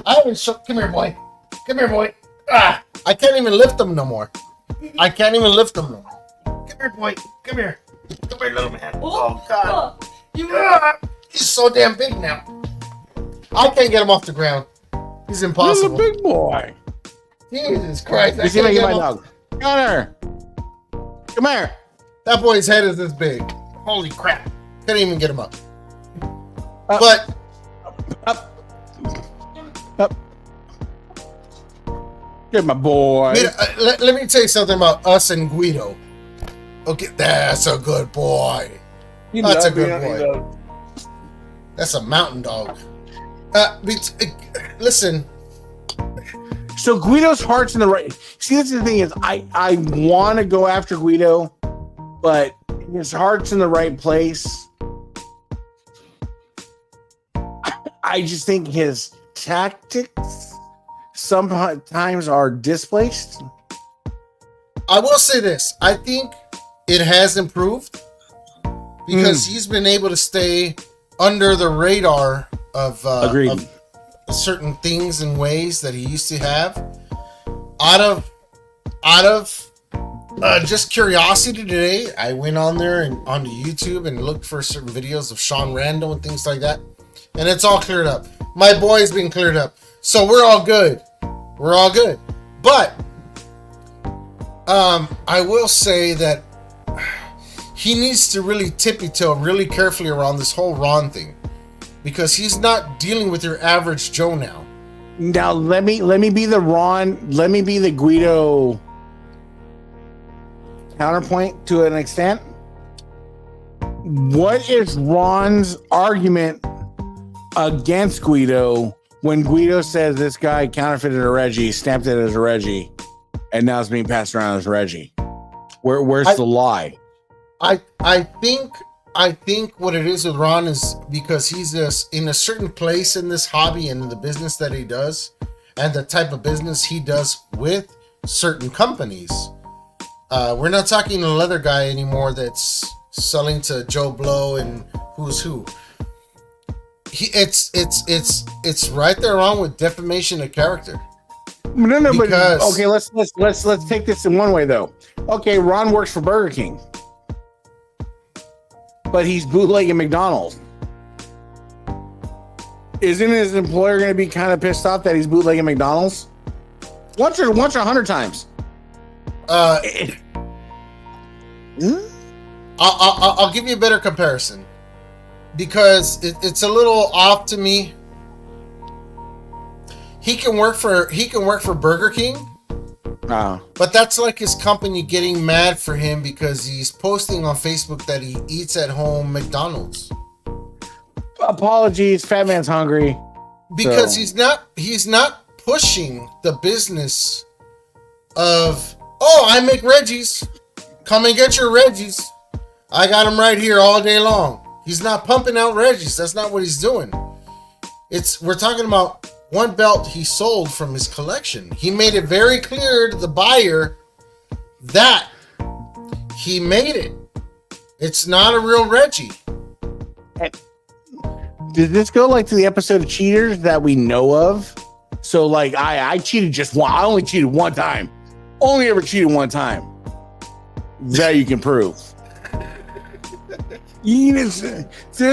Come here, boy. Come here, boy. Ah, I can't even lift them no more. Come here, boy. Come here. Come here, little man. Oh, God. He's so damn big now. I can't get him off the ground. He's impossible. He's a big boy. Jesus Christ. You see me get my dog. Connor. Come here. That boy's head is this big. Holy crap. Couldn't even get him up. Up. But Up. Good, my boy. Let me tell you something about us and Guido. Okay, that's a good boy. That's a good boy. That's a mountain dog. Listen. So Guido's heart's in the right. See, that's the thing is, I want to go after Guido, but his heart's in the right place. I just think his tactics sometimes are displaced. I will say this. I think it has improved because he's been able to stay under the radar of certain things and ways that he used to have. Out of just curiosity today, I went on there and onto YouTube and looked for certain videos of Sean Randall and things like that. And it's all cleared up. My boy's been cleared up. So we're all good. But I will say that he needs to really tippy-toe really carefully around this whole Ron thing, because he's not dealing with your average Joe now. Now let me be the Ron, let me be the Guido counterpoint to an extent. What is Ron's argument against Guido when Guido says this guy counterfeited a Reggie, stamped it as a Reggie, and now it's being passed around as Reggie? Where's the lie? I think I think what it is with Ron is because he's just in a certain place in this hobby and in the business that he does, and the type of business he does with certain companies. We're not talking a leather guy anymore that's selling to Joe Blow and who's who. It's right there on with defamation of character. No, because, but okay, let's take this in one way though. Okay, Ron works for Burger King, but he's bootlegging McDonald's. Isn't his employer going to be kind of pissed off that he's bootlegging McDonald's? Once or 100 times. I'll give you a better comparison because it's a little off to me. He can work for Burger King, but that's like his company getting mad for him because he's posting on Facebook that he eats at home McDonald's. Apologies, fat man's hungry. Because he's not pushing the business of, oh, I make Reggie's. Come and get your Reggie's. I got them right here all day long. He's not pumping out Reggie's. That's not what he's doing. We're talking about one belt he sold from his collection. He made it very clear to the buyer that he made it. It's not a real Reggie. Did this go like to the episode of Cheaters that we know of? So like I cheated just one. I only cheated one time. Only ever cheated one time. That you can prove. There's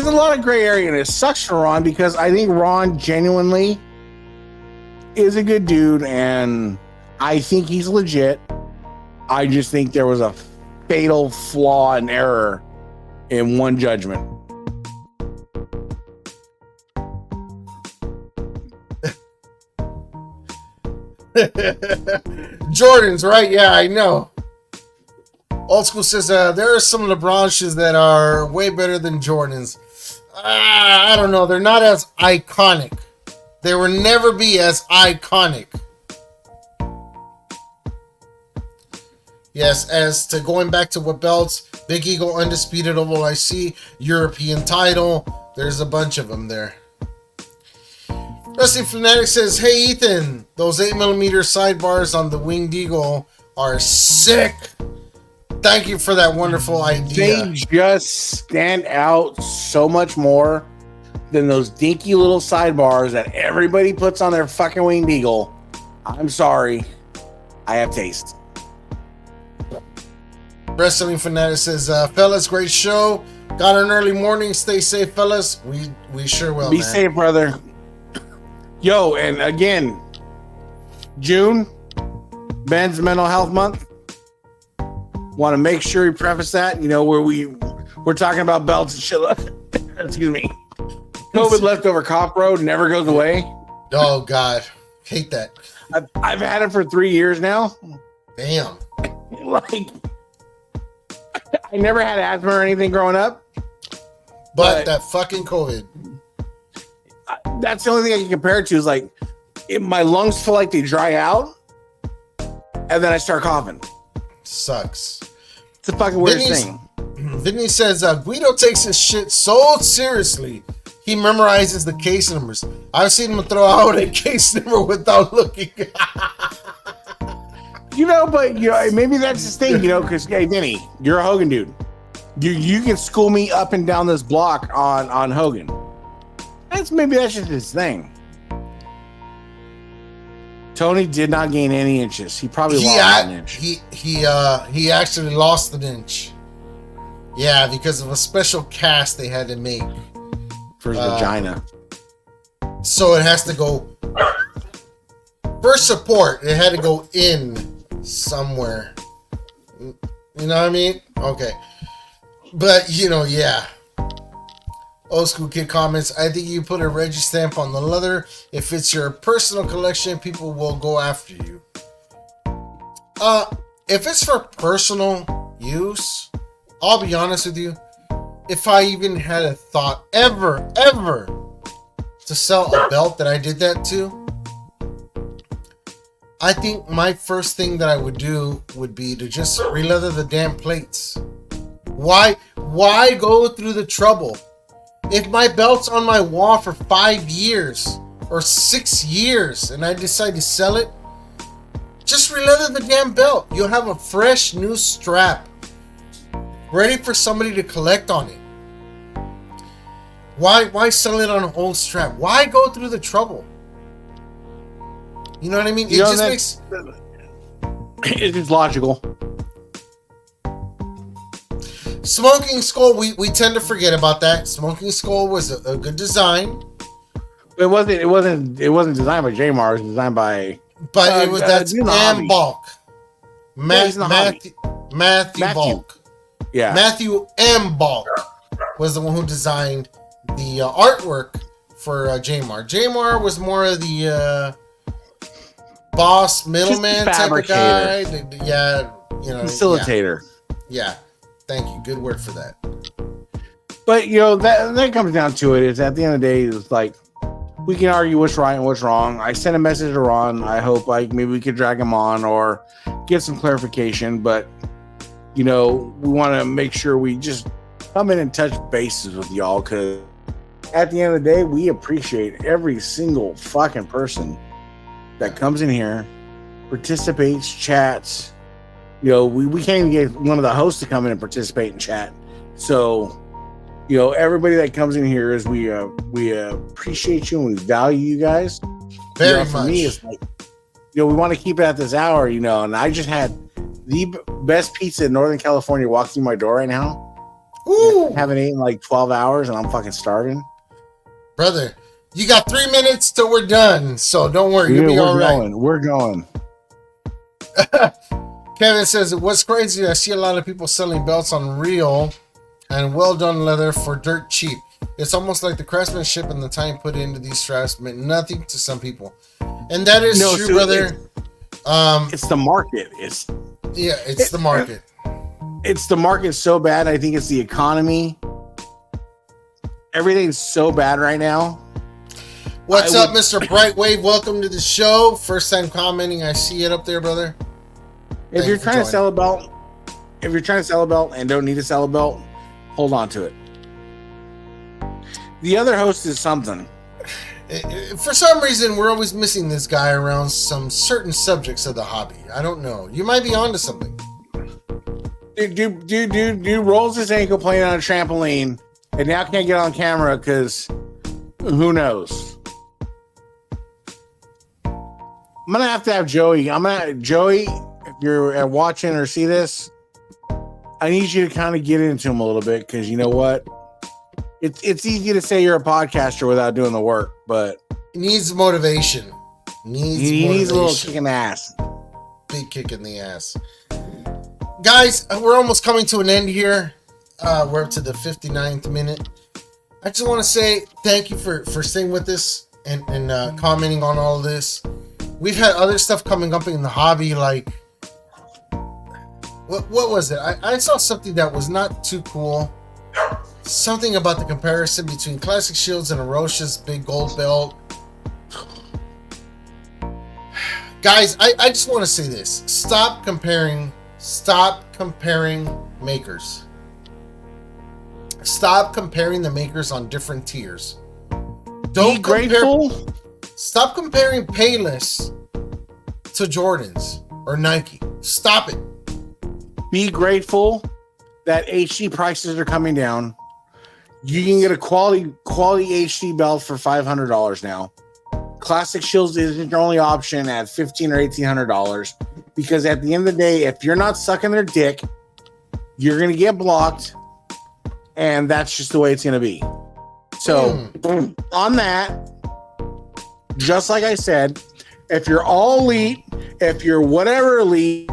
a lot of gray area, and it sucks for Ron because I think Ron genuinely is a good dude, and I think he's legit. I just think there was a fatal flaw and error in one judgment. Jordan's right. Yeah, I know. Old School says there are some LeBron shoes that are way better than Jordan's. I don't know. They're not as iconic. They will never be as iconic. Yes, as to going back to what belts, Big Eagle, Undisputed Oval IC, European title. There's a bunch of them there. Wrestling Fanatic says, hey Ethan, those 8mm sidebars on the Winged Eagle are sick. Thank you for that wonderful idea. They just stand out so much more than those dinky little sidebars that everybody puts on their fucking Winged Eagle. I'm sorry. I have taste. Wrestling Fanatic says, fellas, great show. Got an early morning. Stay safe, fellas. We sure will, Be safe, brother. Yo, and again, June, Ben's Mental Health Month. Want to make sure we preface that, you know, where we're talking about belts and shit. Excuse me. COVID leftover cough road never goes away. Oh God, hate that. I've had it for 3 years now. Damn. Like, I never had asthma or anything growing up. But that fucking COVID. That's the only thing I can compare it to is like, my lungs feel like they dry out, and then I start coughing. Sucks. It's a fucking weird thing. Vinny says, Guido takes his shit so seriously, he memorizes the case numbers. I've seen him throw out a case number without looking. You know, but you know, maybe that's his thing, you know, because hey, Vinny, you're a Hogan dude. You can school me up and down this block on Hogan. Maybe that's just his thing. Tony did not gain any inches. He probably lost an inch. He actually lost an inch. Yeah, because of a special cast they had to make for his vagina. So it has to go for support. It had to go in somewhere. You know what I mean? Okay, but you know, yeah. Old School Kid comments, I think you put a Reggie stamp on the leather. If it's your personal collection, people will go after you. If it's for personal use, I'll be honest with you. If I even had a thought ever to sell a belt that I did that to, I think my first thing that I would do would be to just re-leather the damn plates. Why go through the trouble? If my belt's on my wall for 5 years or 6 years and I decide to sell it, just re-leather the damn belt. You'll have a fresh new strap ready for somebody to collect on it. Why sell it on an old strap? Why go through the trouble? You know what I mean? It just makes... It is logical. Smoking Skull, we tend to forget about that. Smoking Skull was a good design. It wasn't designed by J-Mar. It was designed by... But it was that's M. Bulk. Matthew Bulk. Yeah. Matthew M. Bulk was the one who designed the artwork for J-Mar. J-Mar was more of the boss middleman type of guy. Yeah, you know, facilitator. Yeah. Thank you. Good word for that. But you know that comes down to it. Is at the end of the day, it's like we can argue what's right and what's wrong. I sent a message to Ron. I hope like maybe we could drag him on or get some clarification. But you know, we want to make sure we just come in and touch bases with y'all, because at the end of the day, we appreciate every single fucking person that comes in here, participates, chats. You know, we can't even get one of the hosts to come in and participate and chat. So, you know, everybody that comes in here is we appreciate you and we value you guys. Very much. For me, it's like, you know, we want to keep it at this hour, you know, and I just had the best pizza in Northern California walk through my door right now. Ooh. Haven't eaten like 12 hours and I'm fucking starving. Brother, you got 3 minutes till we're done, so don't worry, you'll be all right. We're going. Kevin says, what's crazy, I see a lot of people selling belts on real and well done leather for dirt cheap. It's almost like the craftsmanship and the time put into these straps meant nothing to some people. And that is true, brother. It's the market. It's the market. It's the market so bad. I think it's the economy. Everything's so bad right now. What's up, Mr. Brightwave? Welcome to the show. First time commenting. I see it up there, brother. If you're trying to sell a belt, and don't need to sell a belt, hold on to it. The other host is something. For some reason, we're always missing this guy around some certain subjects of the hobby. I don't know. You might be onto something. Dude rolls his ankle playing on a trampoline and now can't get on camera because who knows? I'm gonna have to have Joey. Joey, if you're watching or see this, I need you to kind of get into him a little bit, because you know what? It's easy to say you're a podcaster without doing the work, but he needs motivation. He needs a little kick in the ass. Big kick in the ass. Guys, we're almost coming to an end here. We're up to the 59th minute. I just want to say thank you for staying with us and commenting on all of this. We've had other stuff coming up in the hobby, like what was it? I saw something that was not too cool. Something about the comparison between Classic Shields and Arosha's big gold belt. Guys, I just want to say this. Stop comparing makers. Stop comparing the makers on different tiers. Don't Stop comparing Payless to Jordans or Nike. Stop it. Be grateful that HD prices are coming down. You can get a quality HD belt for $500 now. Classic Shields isn't your only option at $1,500 or $1,800, because at the end of the day, if you're not sucking their dick, you're gonna get blocked, and that's just the way it's gonna be. So on that, just like I said, if you're all elite, if you're whatever elite,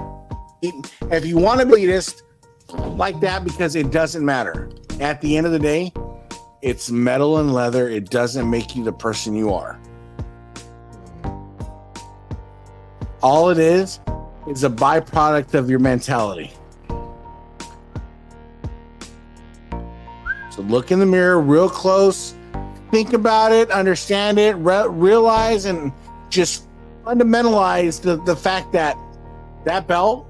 if you want to be elitist like that, because it doesn't matter. At the end of the day, it's metal and leather. It doesn't make you the person you are. All it is a byproduct of your mentality. So look in the mirror real close, think about it, understand it, realize, and just fundamentalize the fact that belt,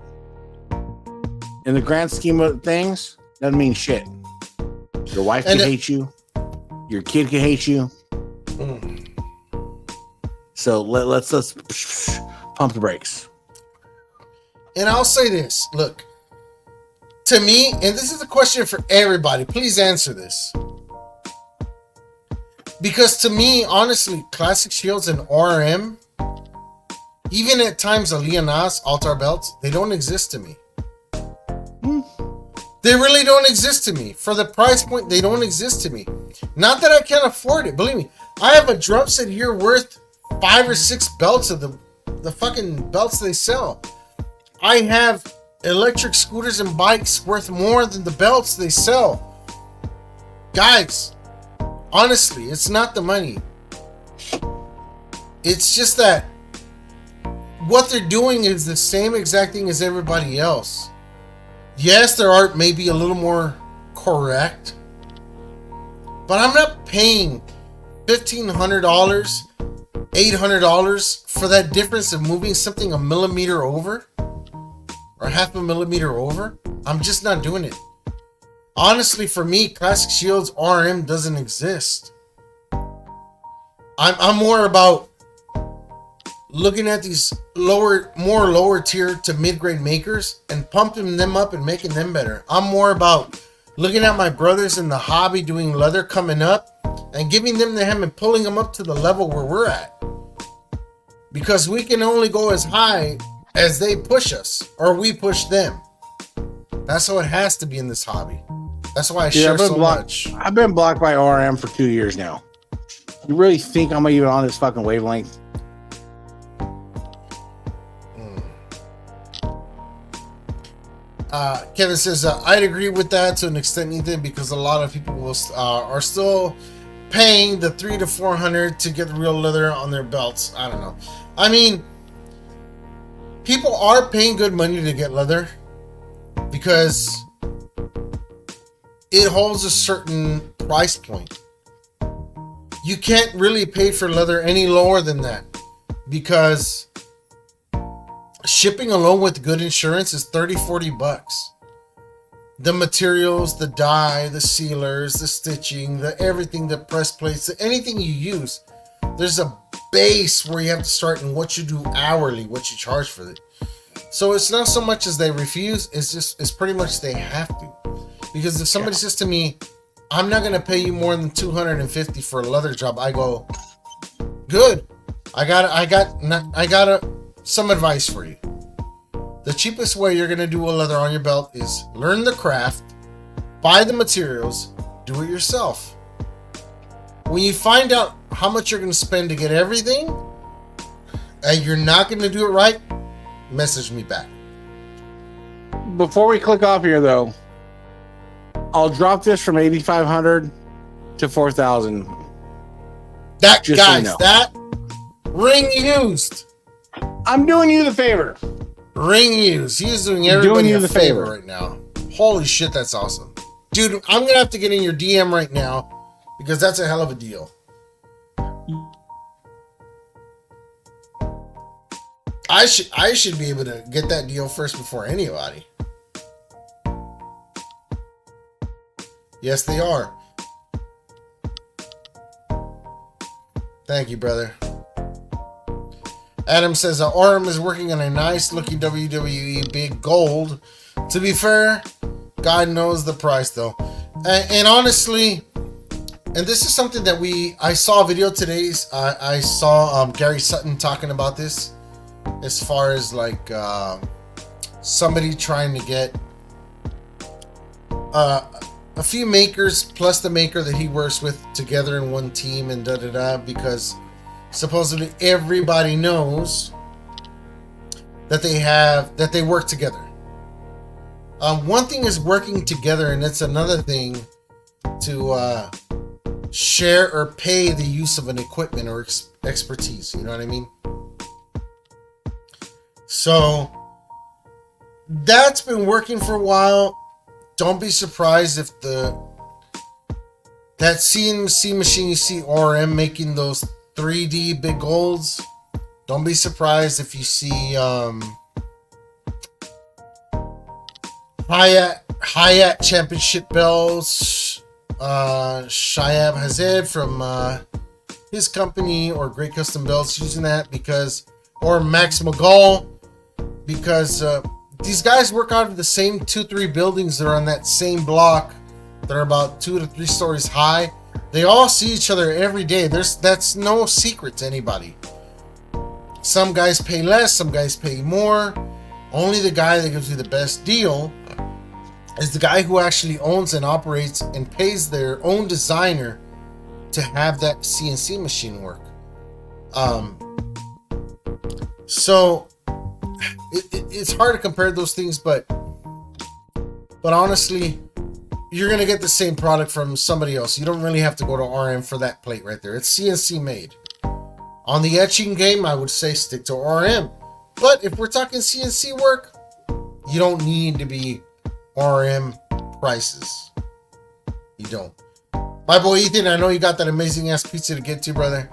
in the grand scheme of things, Doesn't mean shit. Your wife can hate you. Your kid can hate you. So let's pump the brakes. And I'll say this. Look, to me, and this is a question for everybody. Please answer this. Because to me, honestly, Classic Shields and RM, even at times of Leonas, Altar Belts, they don't exist to me. They really don't exist to me. For the price point, they don't exist to me. Not that I can't afford it. Believe me, I have a drum set here worth 5 or 6 belts of the fucking belts they sell. I have electric scooters and bikes worth more than the belts they sell. Guys, honestly, it's not the money. It's just that what they're doing is the same exact thing as everybody else. Yes, their art may be a little more correct, but I'm not paying $1,500, $800 for that difference of moving something a millimeter over or half a millimeter over. I'm just not doing it. Honestly, for me, Classic Shields RM doesn't exist. I'm more about looking at these more lower tier to mid-grade makers and pumping them up and making them better. I'm more about looking at my brothers in the hobby doing leather coming up and giving them the hem and pulling them up to the level where we're at. Because we can only go as high as they push us or we push them. That's how it has to be in this hobby. That's why I share so much. I've been blocked by RM for 2 years now. You really think I'm even on this fucking wavelength? Kevin says, I'd agree with that to an extent, Ethan, because a lot of people are still paying the $300 to $400 to get real leather on their belts. I don't know. I mean, people are paying good money to get leather because it holds a certain price point. You can't really pay for leather any lower than that because shipping alone with good insurance is $30-$40. The materials, the dye, the sealers, the stitching, the everything, the press plates, anything you use, there's a base where you have to start and what you do hourly, what you charge for it. So it's not so much as they refuse, it's pretty much they have to. Because if somebody says to me, I'm not going to pay you more than $250 for a leather job, I go, good. I got some advice for you. The cheapest way you're going to do a leather on your belt is learn the craft, buy the materials, do it yourself. When you find out how much you're going to spend to get everything, and you're not going to do it right, message me back. Before we click off here, though, I'll drop this from 8,500 to 4,000. That, just guys, so you know. that ring used. I'm doing you the favor. Ring used. He's doing everybody a favor right now. Holy shit, that's awesome. Dude, I'm going to have to get in your DM right now because that's a hell of a deal. I should be able to get that deal first before anybody. Yes, they are. Thank you, brother. Adam says, Orem is working on a nice looking WWE big gold. To be fair, God knows the price though. And honestly, and this is something that I saw a video today. I saw Gary Sutton talking about this as far as like somebody trying to get a few makers plus the maker that he works with together in one team and because supposedly everybody knows that they work together. One thing is working together, and it's another thing to share or pay the use of an equipment or expertise. You know what I mean? So that's been working for a while. Don't be surprised if that CNC machine you see RM making those 3D big golds. Don't be surprised if you see Hayat Championship belts. Shayab Hazed from his company, or Great Custom Belts, using that because, or Max McGall, because these guys work out of the same 2-3 buildings that are on that same block. They're about 2 to 3 stories high. They all see each other every day. That's no secret to anybody. Some guys pay less, some guys pay more. Only the guy that gives you the best deal is the guy who actually owns and operates and pays their own designer to have that CNC machine work. So it's hard to compare those things, but honestly, you're gonna get the same product from somebody else. You don't really have to go to RM for that plate right there. It's CNC made. On the etching game, I would say stick to RM. But if we're talking CNC work, you don't need to be RM prices. You don't. My boy Ethan, I know you got that amazing ass pizza to get to, brother.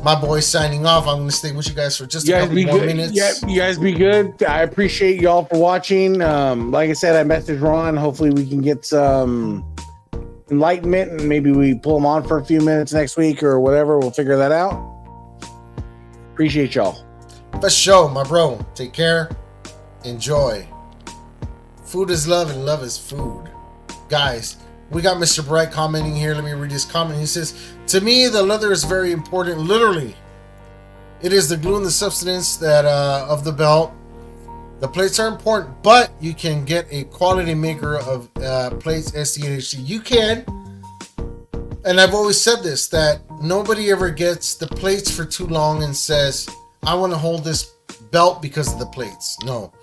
My boy signing off. I'm gonna stay with you guys for just a couple more minutes. Yeah, you guys be good. I appreciate y'all for watching. Like I said, I messaged Ron. Hopefully we can get some enlightenment and maybe we pull him on for a few minutes next week or whatever. We'll figure that out. Appreciate y'all. For sure, my bro. Take care. Enjoy. Food is love and love is food. Guys, we got Mr. Bright commenting here. Let me read his comment. He says, to me, the leather is very important. Literally, it is the glue and the substance that of the belt. The plates are important, but you can get a quality maker of plates SDHC. You can. And I've always said this, that nobody ever gets the plates for too long and says, I want to hold this belt because of the plates. No.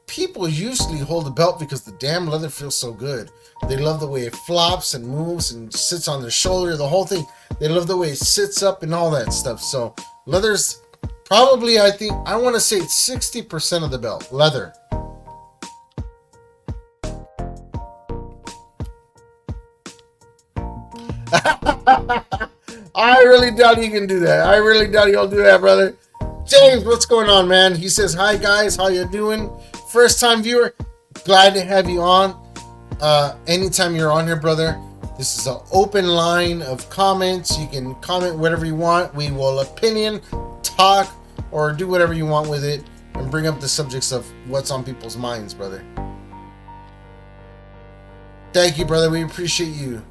People usually hold the belt because the damn leather feels so good. They love the way it flops and moves and sits on their shoulder, the whole thing. They love the way it sits up and all that stuff. So leather's probably, I want to say it's 60% of the belt. Leather. I really doubt you can do that. I really doubt you'll do that, brother. James, what's going on, man? He says, hi, guys. How you doing? First time viewer. Glad to have you on. Anytime you're on here, brother, this is an open line of comments. You can comment whatever you want. We will opinion, talk, or do whatever you want with it and bring up the subjects of what's on people's minds, brother. Thank you, brother. We appreciate you.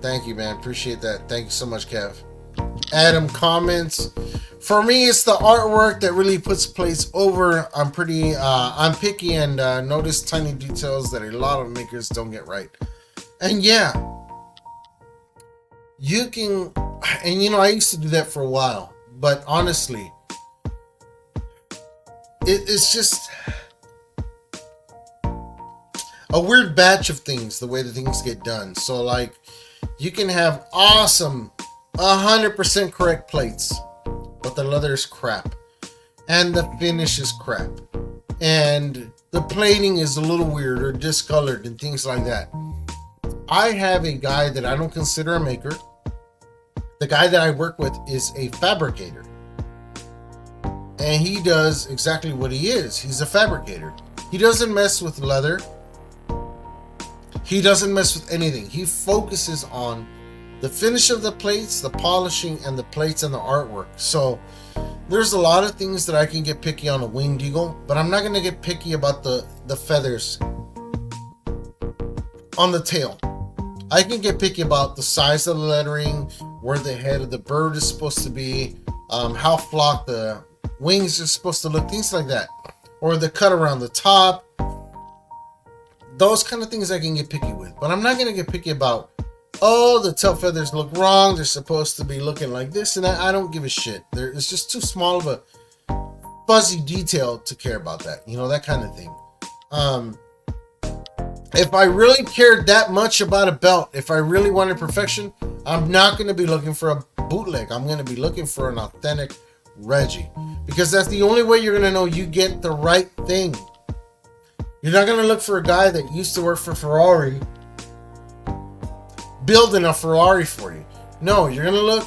Thank you, man. Appreciate that. Thank you so much, Kev. Adam comments. For me, it's the artwork that really puts plates over. I'm picky and notice tiny details that a lot of makers don't get right. And yeah, you can, and you know, I used to do that for a while, but honestly, it's just a weird batch of things, the way the things get done. So like, you can have awesome 100% correct plates, but the leather is crap and the finish is crap and the plating is a little weird or discolored and things like that. I have a guy that I don't consider a maker. The guy that I work with is a fabricator, and he does exactly what he is. He's a fabricator. He doesn't mess with leather. He doesn't mess with anything. He focuses on the finish of the plates, the polishing, and the plates and the artwork. So there's a lot of things that I can get picky on a winged eagle, but I'm not going to get picky about the feathers on the tail. I can get picky about the size of the lettering, where the head of the bird is supposed to be, how flocked the wings are supposed to look, things like that. Or the cut around the top. Those kind of things I can get picky with. But I'm not going to get picky about, oh, the tail feathers look wrong. They're supposed to be looking like this and that. I don't give a shit. It's just too small of a fuzzy detail to care about that. You know, that kind of thing. If I really cared that much about a belt, if I really wanted perfection, I'm not going to be looking for a bootleg. I'm going to be looking for an authentic Reggie. Because that's the only way you're going to know you get the right thing. You're not going to look for a guy that used to work for Ferrari building a Ferrari for you. No, you're going to look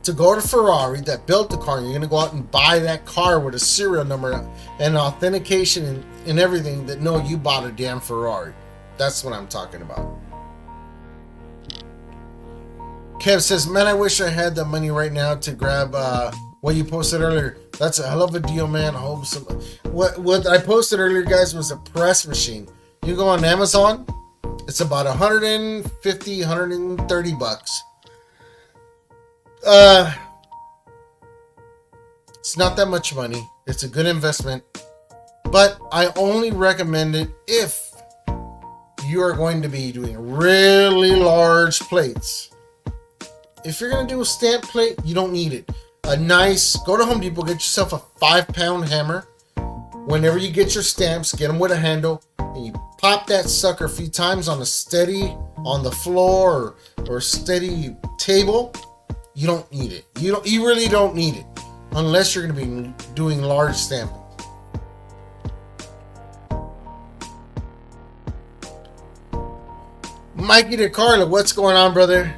to go to Ferrari that built the car, and you're going to go out and buy that car with a serial number and authentication and everything that no, you bought a damn Ferrari. That's what I'm talking about. Kev says, man, I wish I had that money right now to grab what you posted earlier. That's a hell of a deal, man. I hope some. What I posted earlier, guys, was a press machine. You go on Amazon, it's about 150, 130 bucks. It's not that much money. It's a good investment, but I only recommend it if you are going to be doing really large plates. If you're going to do a stamp plate, you don't need it. Go to Home Depot, get yourself a 5-pound hammer. Whenever you get your stamps, get them with a handle, and you pop that sucker a few times on the floor or steady table. You don't need it. You really don't need it unless you're going to be doing large stamping. Mikey DeCarlo, what's going on, brother?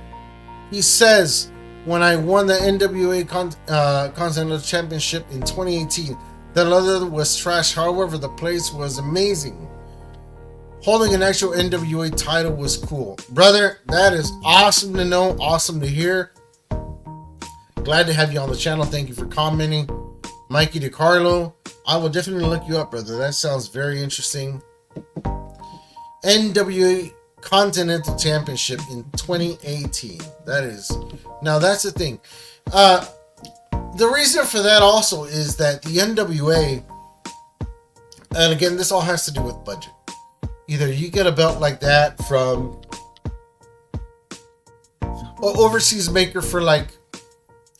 He says, when I won the NWA Continental Championship in 2018, the leather was trash. However, the place was amazing. Holding an actual NWA title was cool. Brother, that is awesome to know. Awesome to hear. Glad to have you on the channel. Thank you for commenting. Mikey DeCarlo, I will definitely look you up, brother. That sounds very interesting. NWA Continental Championship in 2018. That's the thing. The reason for that also is that the NWA, and again, this all has to do with budget. Either you get a belt like that from an overseas maker for like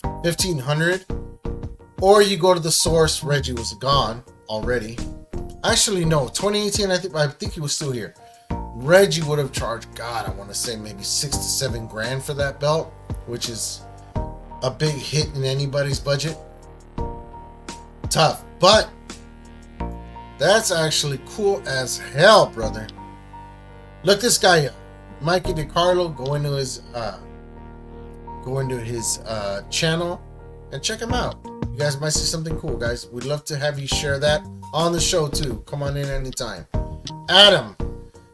$1,500, or you go to the source. Reggie was gone already. Actually, no, 2018. I think he was still here. Reggie would have charged, God, I want to say maybe $6 to $7 grand for that belt, which is a big hit in anybody's budget. Tough, but that's actually cool as hell, brother. Look this guy up, Mikey DeCarlo. Go into his channel and check him out. You guys might see something cool, guys. We'd love to have you share that on the show too. Come on in anytime. Adam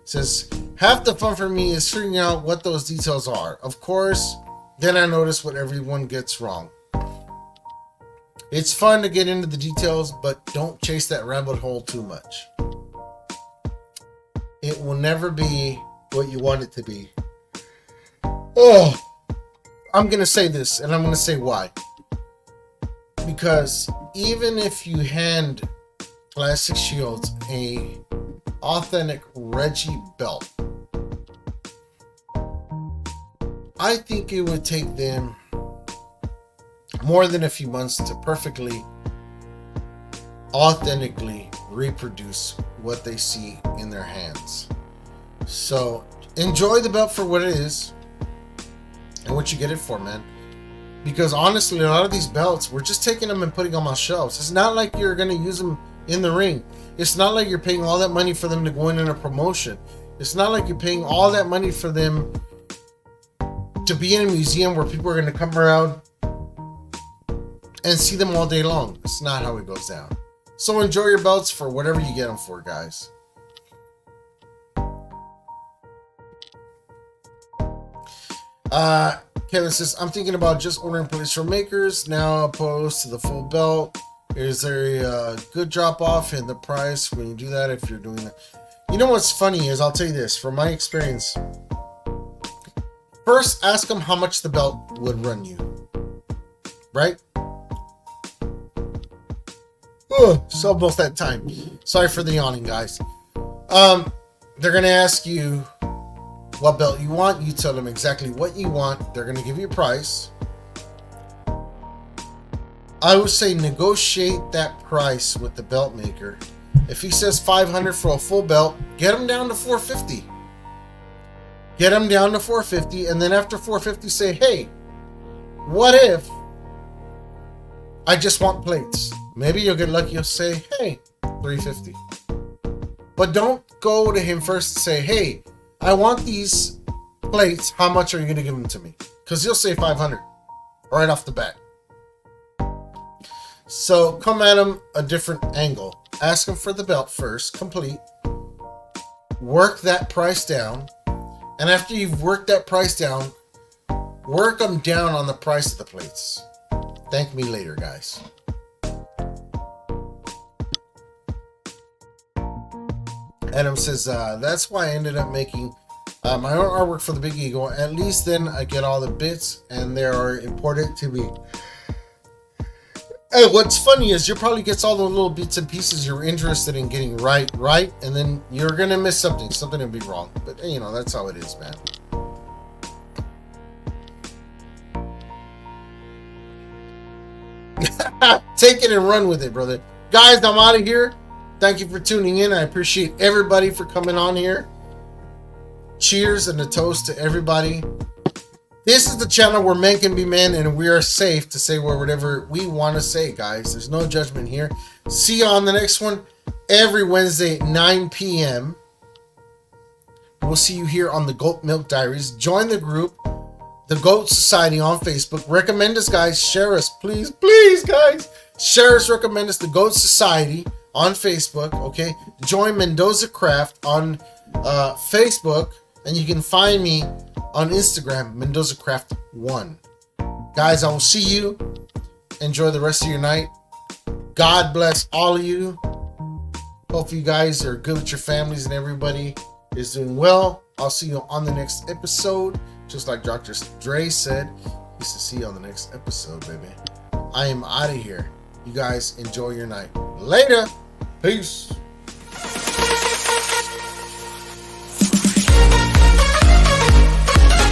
says, half the fun for me is figuring out what those details are. Of course, then I notice what everyone gets wrong. It's fun to get into the details, but don't chase that rabbit hole too much. It will never be what you want it to be. Oh, I'm going to say this, and I'm going to say why. Because even if you hand Classic Shields a authentic Reggie belt, I think it would take them more than a few months to perfectly, authentically reproduce what they see in their hands. So enjoy the belt for what it is and what you get it for, man. Because honestly, a lot of these belts, we're just taking them and putting them on shelves. It's not like you're going to use them in the ring. It's not like you're paying all that money for them to go in a promotion. It's not like you're paying all that money for them to be in a museum where people are going to come around and see them all day long. It's not how it goes down. So enjoy your belts for whatever you get them for, guys. Kevin says, I'm thinking about just ordering plates from makers now opposed to the full belt. Is there a good drop off in the price when you do that if you're doing that? You know what's funny is, I'll tell you this, from my experience. First, ask them how much the belt would run you. Right? It's almost that time. Sorry for the yawning, guys. They're going to ask you what belt you want. You tell them exactly what you want. They're going to give you a price. I would say negotiate that price with the belt maker. If he says $500 for a full belt, get him down to $450. Get him down to $450, and then after $450, say, hey, what if I just want plates? Maybe you'll get lucky. You'll say, hey, $350. But don't go to him first and say, hey, I want these plates. How much are you going to give them to me? Because he'll say $500. right off the bat. So come at them a different angle. Ask them for the belt first, complete. Work that price down. And after you've worked that price down, work them down on the price of the plates. Thank me later, guys. Adam says, that's why I ended up making my own artwork for the Big Eagle. At least then I get all the bits and they are important to me. And what's funny is you probably gets all the little bits and pieces you're interested in getting right, and then you're gonna miss something will be wrong. But you know, that's how it is, man. Take it and run with it, brother. Guys, I'm out of here. Thank you for tuning in. I appreciate everybody for coming on here. Cheers and a toast to everybody. This is the channel where men can be men and we are safe to say whatever we want to say, guys. There's no judgment here. See you on the next one every Wednesday at 9 p.m. We'll see you here on the Goat Milk Diaries. Join the group, the Goat Society on Facebook. Recommend us, guys. Share us, please, guys. Share us, recommend us, the Goat Society on Facebook, okay? Join Mendoza Craft on Facebook, and you can find me on Instagram, Mendoza Craft 1. Guys, I will see you. Enjoy the rest of your night. God bless all of you. Hope you guys are good with your families and everybody is doing well. I'll see you on the next episode. Just like Dr. Dre said, he's to see you on the next episode, baby. I am out of here. You guys enjoy your night. Later. Peace.